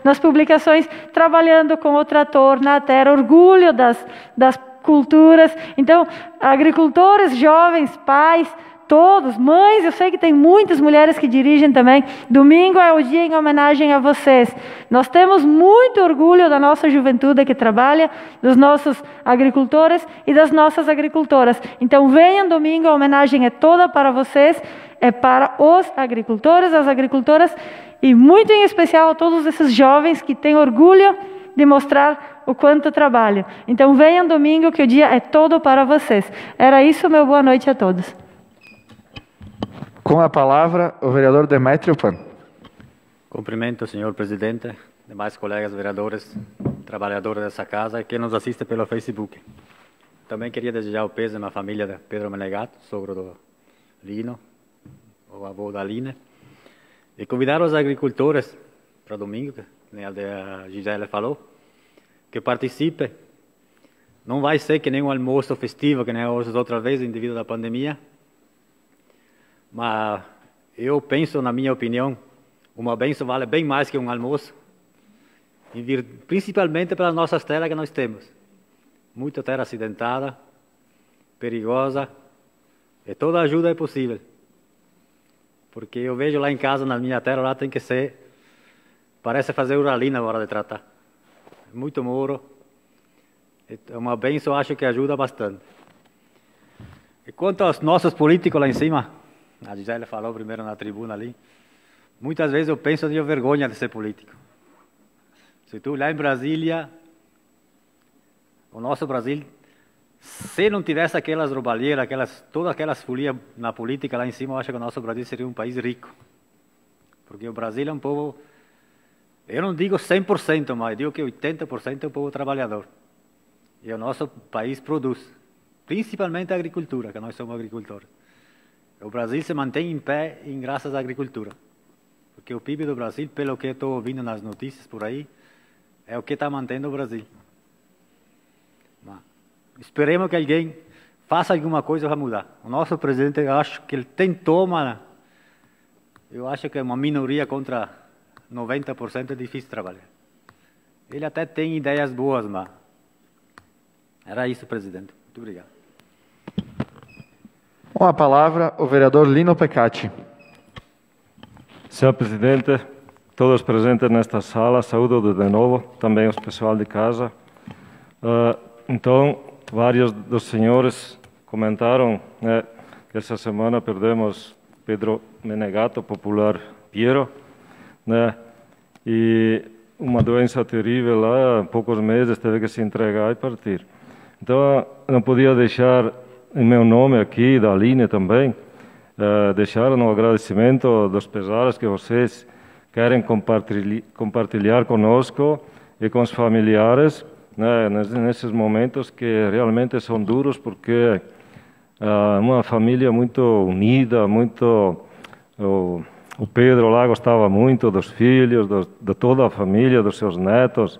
nas publicações, trabalhando com o trator na terra, orgulho das culturas. Então, agricultores, jovens, pais, todos, mães, eu sei que tem muitas mulheres que dirigem também. Domingo é o dia em homenagem a vocês. Nós temos muito orgulho da nossa juventude que trabalha, dos nossos agricultores e das nossas agricultoras. Então venham domingo, a homenagem é toda para vocês, é para os agricultores, as agricultoras e muito em especial a todos esses jovens que têm orgulho de mostrar o quanto trabalham. Então venham domingo que o dia é todo para vocês. Era isso, meu boa noite a todos. Com a palavra, o vereador Demétrio Pan. Cumprimento, senhor presidente, demais colegas vereadores, trabalhadores dessa casa e quem nos assiste pelo Facebook. Também queria desejar o pêsame à família de Pedro Menegato, sogro do Lino, o avô da Aline, e convidar os agricultores para domingo, que nem a Gisele falou, que participem. Não vai ser que nem um almoço festivo, que nem as outras vezes, devido à pandemia. Mas eu penso, na minha opinião, uma bênção vale bem mais que um almoço, principalmente pelas nossas terras que nós temos. Muita terra acidentada, perigosa, e toda ajuda é possível. Porque eu vejo lá em casa, na minha terra, lá tem que ser, parece fazer uralina na hora de tratar. Muito muro, é uma bênção, acho que ajuda bastante. E quanto aos nossos políticos lá em cima, a Gisele falou primeiro na tribuna ali, muitas vezes eu penso, eu tenho vergonha de ser político. Se tu olhar em Brasília, o nosso Brasil, se não tivesse aquelas roubalheiras, todas aquelas folias na política lá em cima, eu acho que o nosso Brasil seria um país rico. Porque o Brasil é um povo, eu não digo 100%, mas eu digo que 80% é um povo trabalhador. E o nosso país produz, principalmente a agricultura, que nós somos agricultores. O Brasil se mantém em pé graças à agricultura. Porque o PIB do Brasil, pelo que eu estou ouvindo nas notícias por aí, é o que está mantendo o Brasil. Mas esperemos que alguém faça alguma coisa para mudar. O nosso presidente, eu acho que ele tentou, mas eu acho que é uma minoria contra 90% é difícil trabalhar. Ele até tem ideias boas, mas era isso, presidente. Muito obrigado. Com a palavra, o vereador Lino Pecati. Senhor presidente, todos presentes nesta sala, saúdo de novo, também o pessoal de casa. Então, vários dos senhores comentaram que essa semana perdemos Pedro Menegato, popular Piero, e uma doença terrível lá, em poucos meses teve que se entregar e partir. Então, não podia deixar, em meu nome aqui, da Aline também, deixar um agradecimento dos pesares que vocês querem compartilhar conosco e com os familiares, nesses momentos que realmente são duros, porque uma família muito unida, muito... O Pedro lá gostava muito dos filhos, de toda a família, dos seus netos.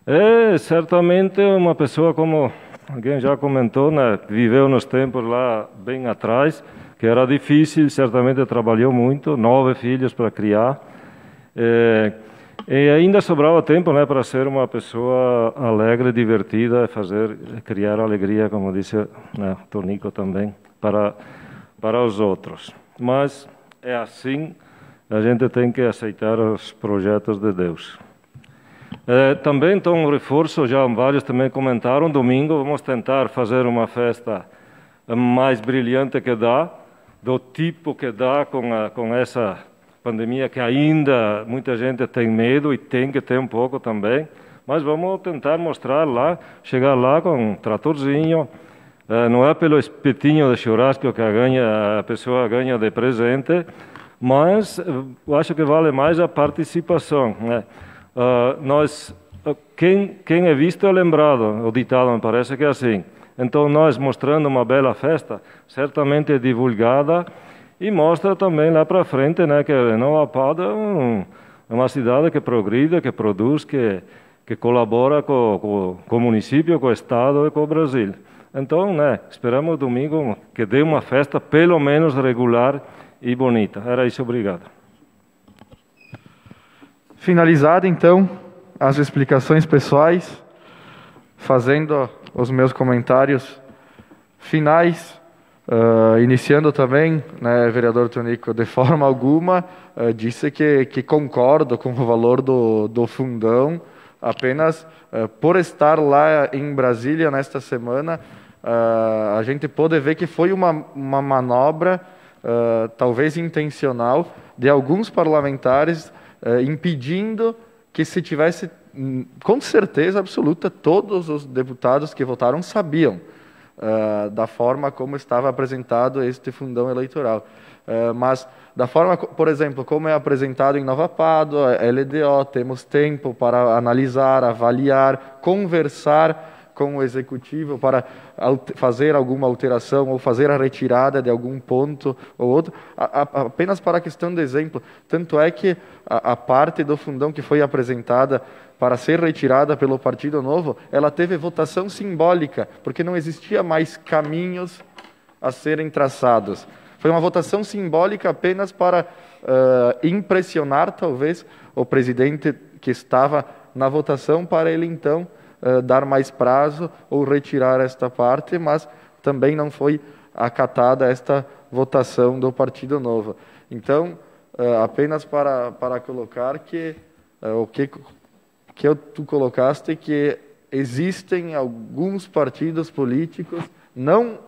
É certamente uma pessoa, como alguém já comentou, viveu nos tempos lá bem atrás, que era difícil, certamente trabalhou muito, 9 filhos para criar. E ainda sobrava tempo para ser uma pessoa alegre, divertida, criar alegria, como disse o Tonico também, para os outros. Mas é assim, a gente tem que aceitar os projetos de Deus. Também, então, um reforço, já vários também comentaram, domingo vamos tentar fazer uma festa mais brilhante que dá, do tipo que dá com essa pandemia que ainda muita gente tem medo e tem que ter um pouco também, mas vamos tentar mostrar lá, chegar lá com um tratorzinho, não é pelo espetinho de churrasco que a pessoa ganha de presente, mas eu acho que vale mais a participação. Quem é visto é lembrado, o ditado me parece que é assim. Então nós mostrando uma bela festa, certamente divulgada E mostra também lá para frente, né, que Nova Pádua é uma cidade que progride, que produz, que colabora com o município, com o Estado e com o Brasil. Então, né, esperamos domingo que dê uma festa pelo menos regular e bonita. Era isso, obrigado. Finalizado, então, as explicações pessoais, fazendo os meus comentários finais, iniciando também, né, vereador Tonico, de forma alguma, disse que concordo com o valor do fundão, apenas por estar lá em Brasília nesta semana, a gente pôde ver que foi uma manobra, talvez intencional, de alguns parlamentares impedindo que se tivesse, com certeza absoluta, todos os deputados que votaram sabiam da forma como estava apresentado este fundão eleitoral. Mas da forma, por exemplo, como é apresentado em Nova Pádua, LDO, temos tempo para analisar, avaliar, conversar com o executivo para fazer alguma alteração ou fazer a retirada de algum ponto ou outro, apenas para a questão de exemplo. Tanto é que a parte do fundão que foi apresentada para ser retirada pelo Partido Novo, ela teve votação simbólica, porque não existia mais caminhos a serem traçados. Foi uma votação simbólica apenas para impressionar, talvez, o presidente que estava na votação, para ele, então, dar mais prazo ou retirar esta parte, mas também não foi acatada esta votação do Partido Novo. Então, apenas para colocar que o que tu colocaste, que existem alguns partidos políticos, não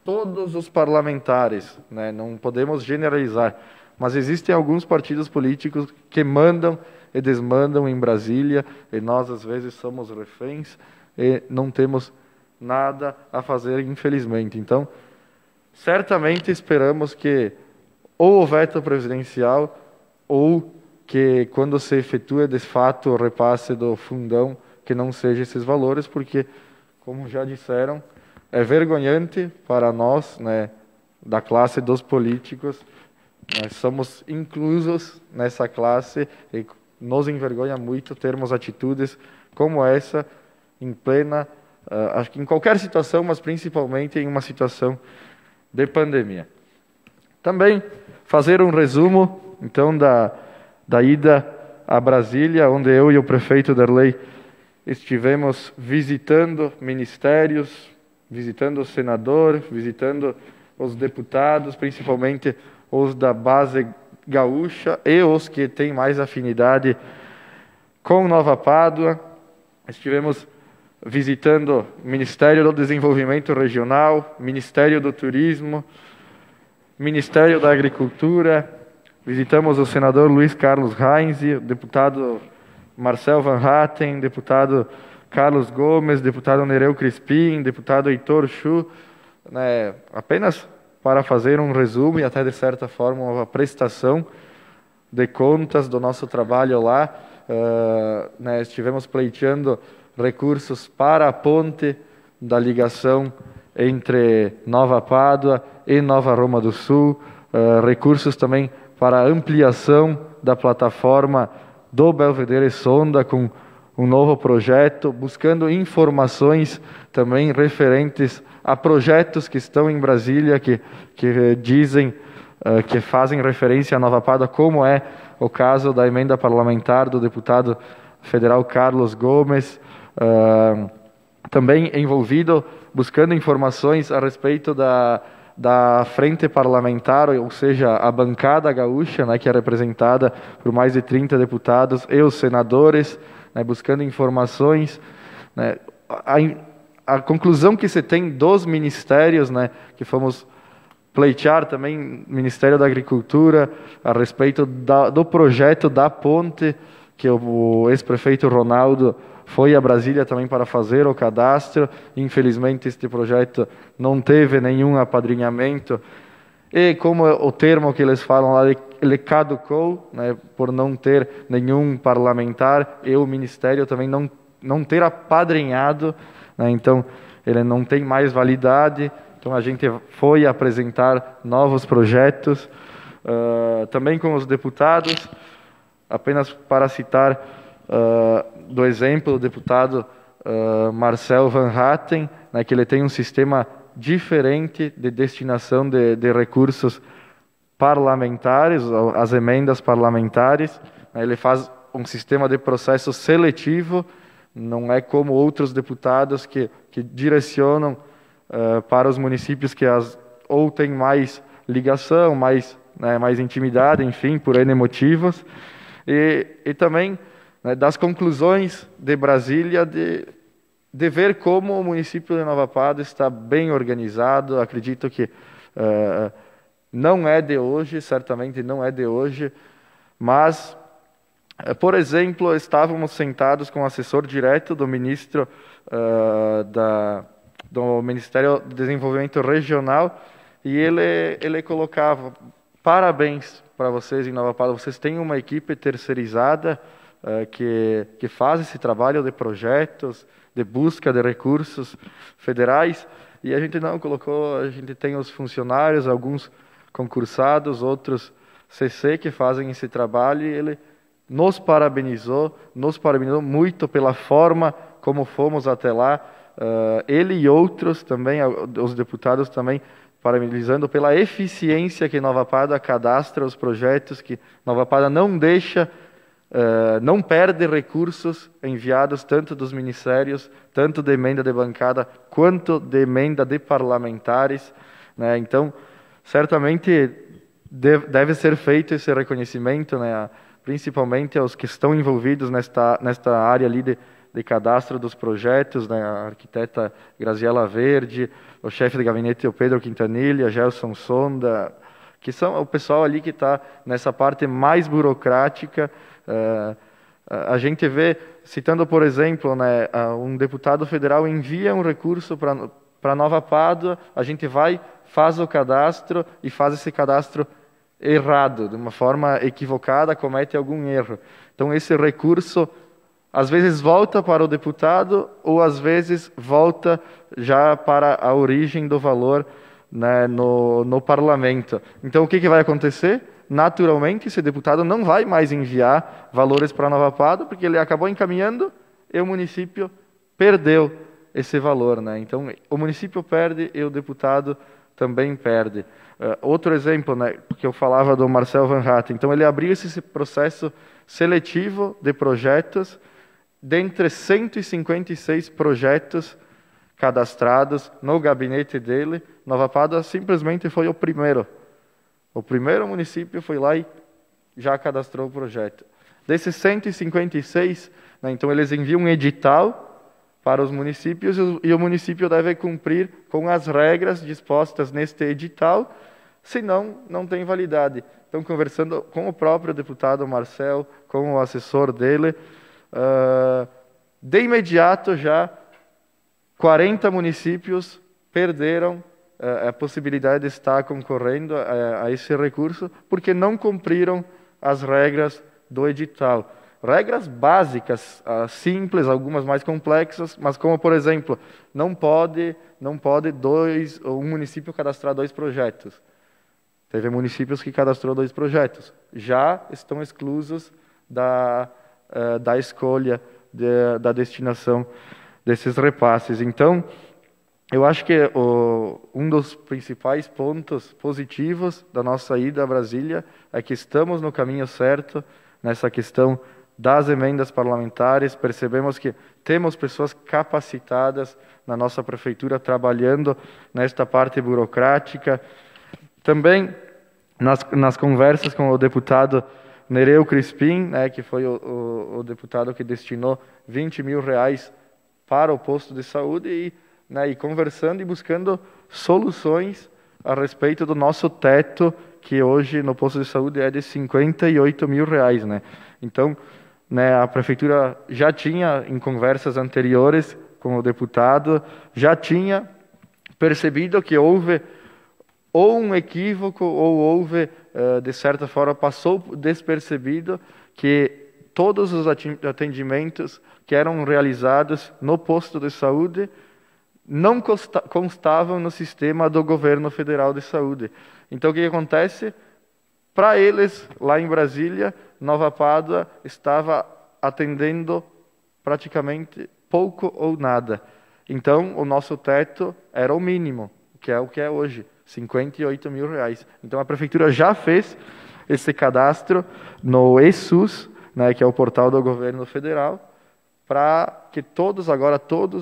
todos os parlamentares, né, não podemos generalizar, mas existem alguns partidos políticos que mandam e desmandam em Brasília, e nós às vezes somos reféns e não temos nada a fazer, infelizmente. Então, certamente esperamos que ou o veto presidencial ou que quando se efetue de fato o repasse do fundão, que não seja esses valores, porque, como já disseram, é vergonhante para nós, né, da classe dos políticos, nós somos inclusos nessa classe e nos envergonha muito termos atitudes como essa em plena, acho que em qualquer situação, mas principalmente em uma situação de pandemia. Também fazer um resumo, então, da ida a Brasília, onde eu e o prefeito Derlei estivemos visitando ministérios, visitando o senador, visitando os deputados, principalmente os da base gaúcha e os que têm mais afinidade com Nova Pádua. Estivemos visitando o Ministério do Desenvolvimento Regional, Ministério do Turismo, Ministério da Agricultura, visitamos o senador Luiz Carlos Reins, o deputado Marcel Van Hatten, deputado Carlos Gomes, deputado Nereu Crispim, deputado Heitor Chu, né, apenas para fazer um resumo e até, de certa forma, uma prestação de contas do nosso trabalho lá. Né, estivemos pleiteando recursos para a ponte da ligação entre Nova Pádua e Nova Roma do Sul, recursos também para a ampliação da plataforma do Belvedere Sonda com um novo projeto, buscando informações também referentes a projetos que estão em Brasília, que dizem, que fazem referência a Nova Pádua, como é o caso da emenda parlamentar do deputado federal Carlos Gomes, também envolvido, buscando informações a respeito da frente parlamentar, ou seja, a bancada gaúcha, né, que é representada por mais de 30 deputados, e os senadores, né, buscando informações. Né, a conclusão que se tem dos ministérios, né, que fomos pleitear também, Ministério da Agricultura, a respeito do projeto da ponte, que o ex-prefeito Ronaldo foi a Brasília também para fazer o cadastro. Infelizmente, este projeto não teve nenhum apadrinhamento. E como o termo que eles falam lá, ele caducou, né, por não ter nenhum parlamentar, e o Ministério também não ter apadrinhado, né, então ele não tem mais validade, Então a gente foi apresentar novos projetos, também com os deputados, apenas para citar do exemplo do deputado Marcel Van Hatten, né, que ele tem um sistema diferente de destinação de recursos parlamentares, as emendas parlamentares. Ele faz um sistema de processo seletivo, não é como outros deputados que direcionam para os municípios que ou têm mais ligação, mais intimidade, enfim, por N motivos. E também, né, das conclusões de Brasília de ver como o município de Nova Padua está bem organizado. Acredito que não é de hoje, certamente não é de hoje, mas, por exemplo, estávamos sentados com o assessor direto do ministro do Ministério do Desenvolvimento Regional, e ele colocava: parabéns para vocês em Nova Padua, vocês têm uma equipe terceirizada que faz esse trabalho de projetos, de busca de recursos federais, e a gente não colocou, a gente tem os funcionários, alguns concursados, outros CC que fazem esse trabalho, e ele nos parabenizou muito pela forma como fomos até lá, ele e outros também, os deputados também, parabenizando pela eficiência que Nova Padua cadastra os projetos, que Nova Padua não deixa, não perde recursos enviados tanto dos ministérios, tanto de emenda de bancada, quanto de emenda de parlamentares, né? Então, certamente deve ser feito esse reconhecimento, né, principalmente aos que estão envolvidos nesta área ali de cadastro dos projetos, né, a arquiteta Graziela Verde, o chefe de gabinete, o Pedro Quintanilha, Gelson Sonda, que são o pessoal ali que está nessa parte mais burocrática. A gente vê, citando por exemplo, né, um deputado federal envia um recurso para Nova Padua, a gente vai, faz o cadastro e faz esse cadastro errado, de uma forma equivocada, comete algum erro. Então esse recurso às vezes volta para o deputado, ou às vezes volta já para a origem do valor, né, no parlamento. Então o que vai acontecer? Naturalmente, esse deputado não vai mais enviar valores para Nova Padua, porque ele acabou encaminhando e o município perdeu esse valor, né? Então o município perde e o deputado também perde. Outro exemplo, né, que eu falava do Marcel Van Hatten, então ele abriu esse processo seletivo de projetos, dentre 156 projetos cadastrados no gabinete dele, Nova Padua simplesmente foi o primeiro. O primeiro município foi lá e já cadastrou o projeto. Desses 156, né, então eles enviam um edital para os municípios e o município deve cumprir com as regras dispostas neste edital, senão não tem validade. Então, conversando com o próprio deputado Marcel, com o assessor dele, de imediato já 40 municípios perderam a possibilidade de estar concorrendo a esse recurso porque não cumpriram as regras do edital. Regras básicas, simples, algumas mais complexas, mas como, por exemplo, não pode um município cadastrar 2 projetos. Teve municípios que cadastrou 2 projetos. Já estão exclusos da escolha da destinação desses repasses. Então, eu acho que um dos principais pontos positivos da nossa ida a Brasília é que estamos no caminho certo nessa questão das emendas parlamentares. Percebemos que temos pessoas capacitadas na nossa prefeitura trabalhando nesta parte burocrática. Também nas conversas com o deputado Nereu Crispim, né, que foi o deputado que destinou R$20 mil para o posto de saúde e conversando e buscando soluções a respeito do nosso teto, que hoje no posto de saúde é de R$58 mil, né? Então, né, a prefeitura já tinha, em conversas anteriores com o deputado, já tinha percebido que houve ou um equívoco, ou houve, de certa forma, passou despercebido que todos os atendimentos que eram realizados no posto de saúde não constavam no sistema do governo federal de saúde. Então, o que acontece? Para eles, lá em Brasília, Nova Pádua estava atendendo praticamente pouco ou nada. Então, o nosso teto era o mínimo, que é o que é hoje, R$58 mil. Então, a Prefeitura já fez esse cadastro no eSUS, né, que é o portal do governo federal, para que todos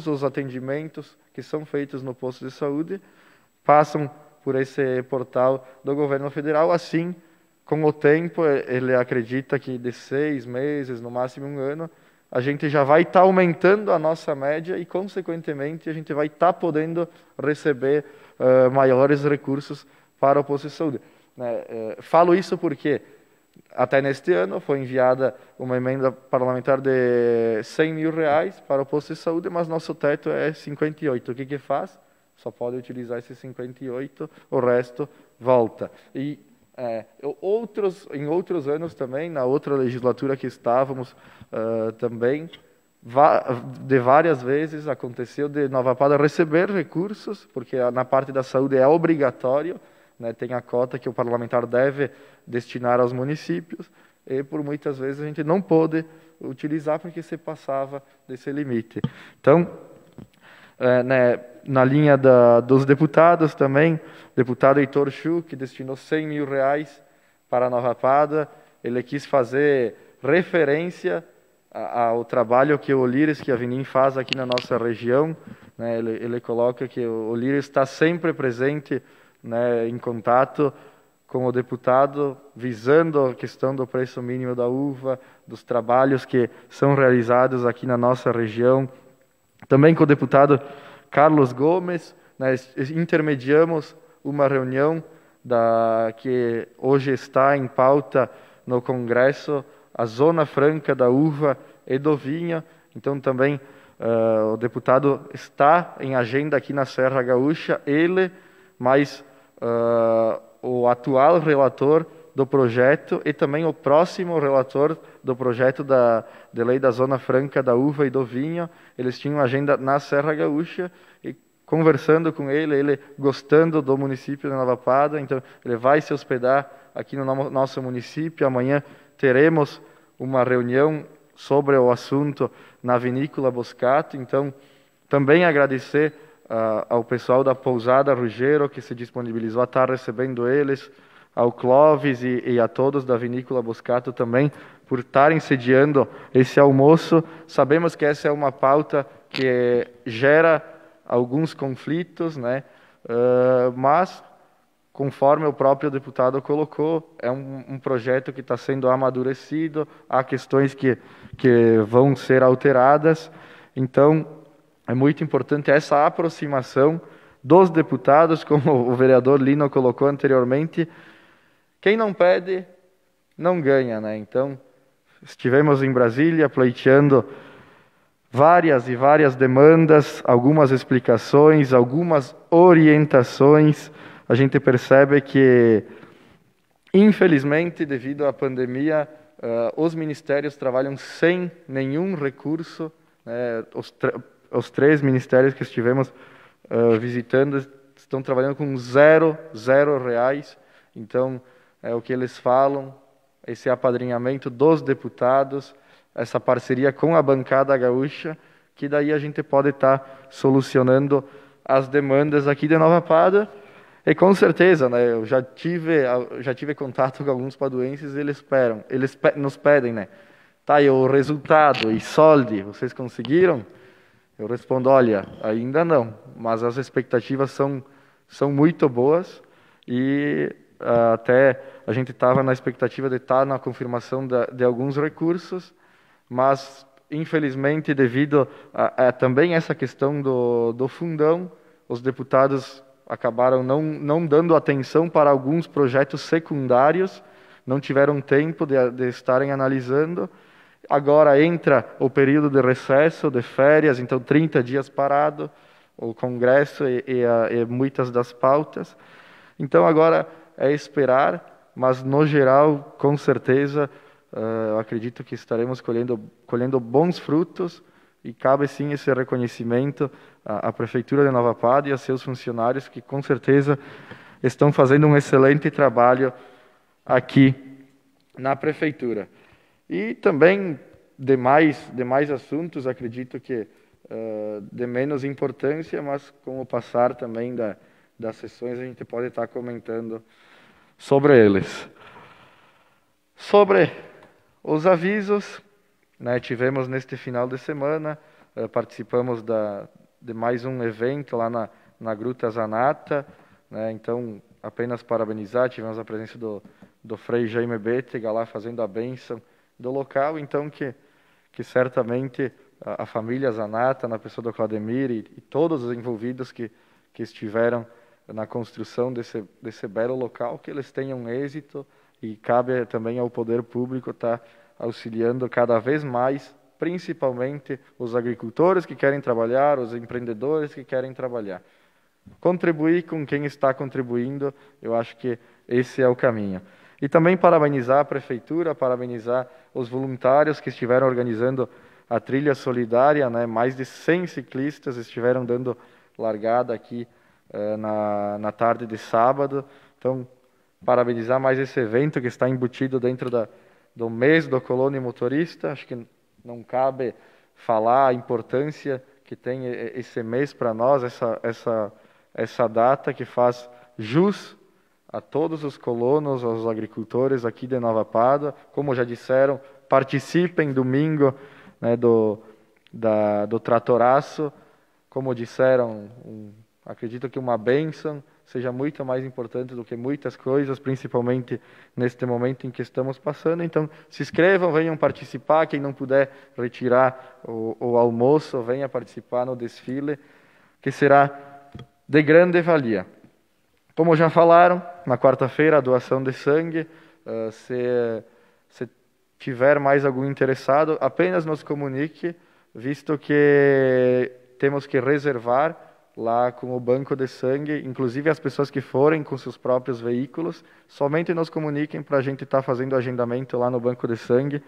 os atendimentos que são feitos no posto de saúde passam por esse portal do governo federal. Assim, com o tempo, ele acredita que de 6 meses, no máximo 1 ano, a gente já vai estar aumentando a nossa média e, consequentemente, a gente vai estar podendo receber maiores recursos para o posto de saúde. Falo isso porque até neste ano foi enviada uma emenda parlamentar de R$100 mil para o posto de saúde, mas nosso teto é 58. O que faz? Só pode utilizar esses 58, o resto volta. E em outros anos também, na outra legislatura que estávamos também, de várias vezes aconteceu de Nova Pádua receber recursos, porque na parte da saúde é obrigatório, né, tem a cota que o parlamentar deve destinar aos municípios, e por muitas vezes a gente não pôde utilizar porque se passava desse limite. Então, na linha dos deputados também, o deputado Heitor Chu, que destinou R$100 mil para Nova Pádua, ele quis fazer referência ao trabalho que o Líris, que a Vinim faz aqui na nossa região, né, ele coloca que o Líris está sempre presente, né, em contato com o deputado, visando a questão do preço mínimo da uva, dos trabalhos que são realizados aqui na nossa região. Também com o deputado Carlos Gomes, né, intermediamos uma reunião que hoje está em pauta no Congresso, a Zona Franca da Uva e do Vinho. Então, também o deputado está em agenda aqui na Serra Gaúcha, ele, mais o atual relator do projeto e também o próximo relator do projeto de lei da Zona Franca da Uva e do Vinho. Eles tinham agenda na Serra Gaúcha e, conversando com ele gostando do município de Nova Pádua, então ele vai se hospedar aqui no nosso município. Amanhã teremos uma reunião sobre o assunto na Vinícola Boscato. Então, também agradecer ao pessoal da Pousada Ruggiero, que se disponibilizou a estar recebendo eles, ao Clóvis e a todos da Vinícola Boscato também, por estarem sediando esse almoço. Sabemos que essa é uma pauta que gera alguns conflitos, né? Mas, conforme o próprio deputado colocou, é um projeto que está sendo amadurecido, há questões que vão ser alteradas. Então, é muito importante essa aproximação dos deputados, como o vereador Lino colocou anteriormente. Quem não pede, não ganha, né? Então, estivemos em Brasília pleiteando várias e várias demandas, algumas explicações, algumas orientações. A gente percebe que, infelizmente, devido à pandemia, os ministérios trabalham sem nenhum recurso, né? Os 3 ministérios que estivemos visitando estão trabalhando com zero reais. Então, é o que eles falam, esse apadrinhamento dos deputados, essa parceria com a bancada gaúcha, que daí a gente pode estar solucionando as demandas aqui de Nova Pádua. E com certeza, né, eu já tive contato com alguns paduenses, eles nos pedem, né, tá, e o resultado, e solde, vocês conseguiram? Eu respondo, olha, ainda não, mas as expectativas são muito boas e até a gente estava na expectativa de estar na confirmação de alguns recursos, mas infelizmente devido a também essa questão do fundão, os deputados acabaram não dando atenção para alguns projetos secundários, não tiveram tempo de estarem analisando. Agora entra o período de recesso, de férias, então 30 dias parado, o Congresso e muitas das pautas. Então agora é esperar, mas no geral, com certeza, eu acredito que estaremos colhendo bons frutos e cabe sim esse reconhecimento à Prefeitura de Nova Padua e a seus funcionários que com certeza estão fazendo um excelente trabalho aqui na Prefeitura. E também demais assuntos, acredito que de menos importância, mas com o passar também das sessões a gente pode estar comentando sobre eles. Sobre os avisos, né, tivemos neste final de semana, participamos de mais um evento lá na Gruta Zanata, né, então apenas parabenizar, tivemos a presença do Frei Jaime Bétega lá fazendo a bênção do local, então que certamente a família Zanata, na pessoa do Claudemir e todos os envolvidos que estiveram na construção desse belo local, que eles tenham êxito, e cabe também ao poder público estar auxiliando cada vez mais, principalmente os agricultores que querem trabalhar, os empreendedores que querem trabalhar. Contribuir com quem está contribuindo, eu acho que esse é o caminho. E também parabenizar a Prefeitura, parabenizar os voluntários que estiveram organizando a trilha solidária, né? Mais de 100 ciclistas estiveram dando largada aqui na tarde de sábado. Então, parabenizar mais esse evento que está embutido dentro do mês do Colônia Motorista. Acho que não cabe falar a importância que tem esse mês para nós, essa data que faz jus a todos os colonos, aos agricultores aqui de Nova Padua. Como já disseram, participem domingo, né, do Tratoraço. Como disseram, acredito que uma bênção seja muito mais importante do que muitas coisas, principalmente neste momento em que estamos passando. Então, se inscrevam, venham participar. Quem não puder retirar o almoço, venha participar no desfile, que será de grande valia. Como já falaram, na quarta-feira, a doação de sangue. Se tiver mais algum interessado, apenas nos comunique, visto que temos que reservar lá com o banco de sangue, inclusive as pessoas que forem com seus próprios veículos, somente nos comuniquem para a gente estar fazendo agendamento lá no banco de sangue,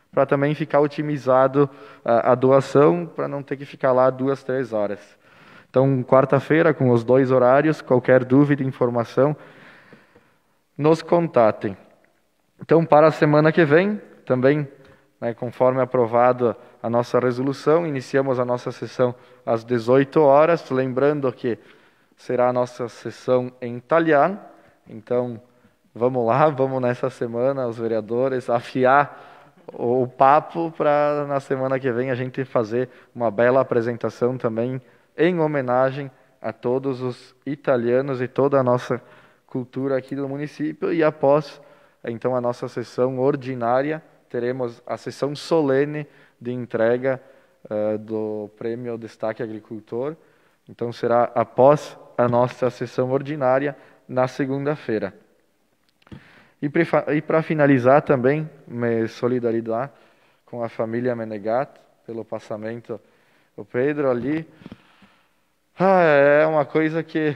para também ficar otimizado a doação, para não ter que ficar lá 2, 3 horas. Então, quarta-feira, com os 2 horários, qualquer dúvida, informação, nos contatem. Então, para a semana que vem, também, né, conforme aprovado a nossa resolução, iniciamos a nossa sessão às 18 horas, lembrando que será a nossa sessão em italiano. Então, vamos lá, vamos nessa semana, os vereadores, afiar o papo para na semana que vem a gente fazer uma bela apresentação também em homenagem a todos os italianos e toda a nossa cultura aqui do município. E após, então, a nossa sessão ordinária, teremos a sessão solene de entrega do Prêmio Destaque Agricultor. Então, será após a nossa sessão ordinária, na segunda-feira. E para finalizar também, me solidarizar com a família Menegat pelo passamento do Pedro ali. É uma coisa que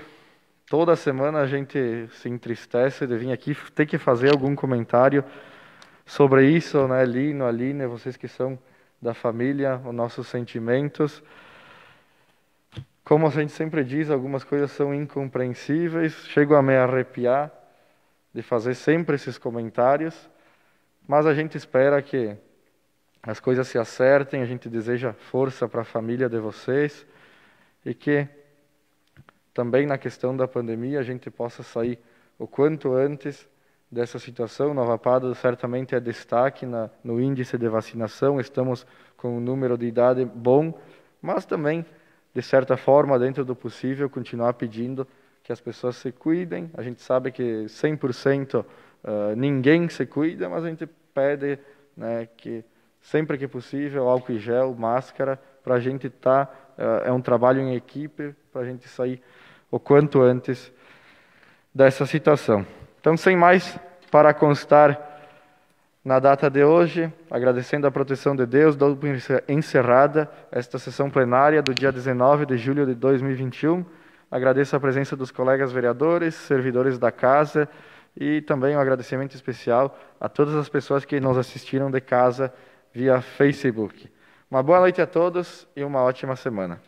toda semana a gente se entristece de vir aqui ter que fazer algum comentário sobre isso, né, Lino, Aline, vocês que são da família, os nossos sentimentos. Como a gente sempre diz, algumas coisas são incompreensíveis, chego a me arrepiar de fazer sempre esses comentários, mas a gente espera que as coisas se acertem, a gente deseja força para a família de vocês e que também na questão da pandemia a gente possa sair o quanto antes dessa situação. Nova Padua certamente é destaque no índice de vacinação, estamos com um número de idade bom, mas também, de certa forma, dentro do possível, continuar pedindo que as pessoas se cuidem. A gente sabe que 100% ninguém se cuida, mas a gente pede, né, que sempre que possível, álcool em gel, máscara, para a gente estar, é um trabalho em equipe, para a gente sair o quanto antes dessa situação. Então, sem mais, para constar na data de hoje, agradecendo a proteção de Deus, dou por encerrada esta sessão plenária do dia 19 de julho de 2021. Agradeço a presença dos colegas vereadores, servidores da casa e também um agradecimento especial a todas as pessoas que nos assistiram de casa via Facebook. Uma boa noite a todos e uma ótima semana.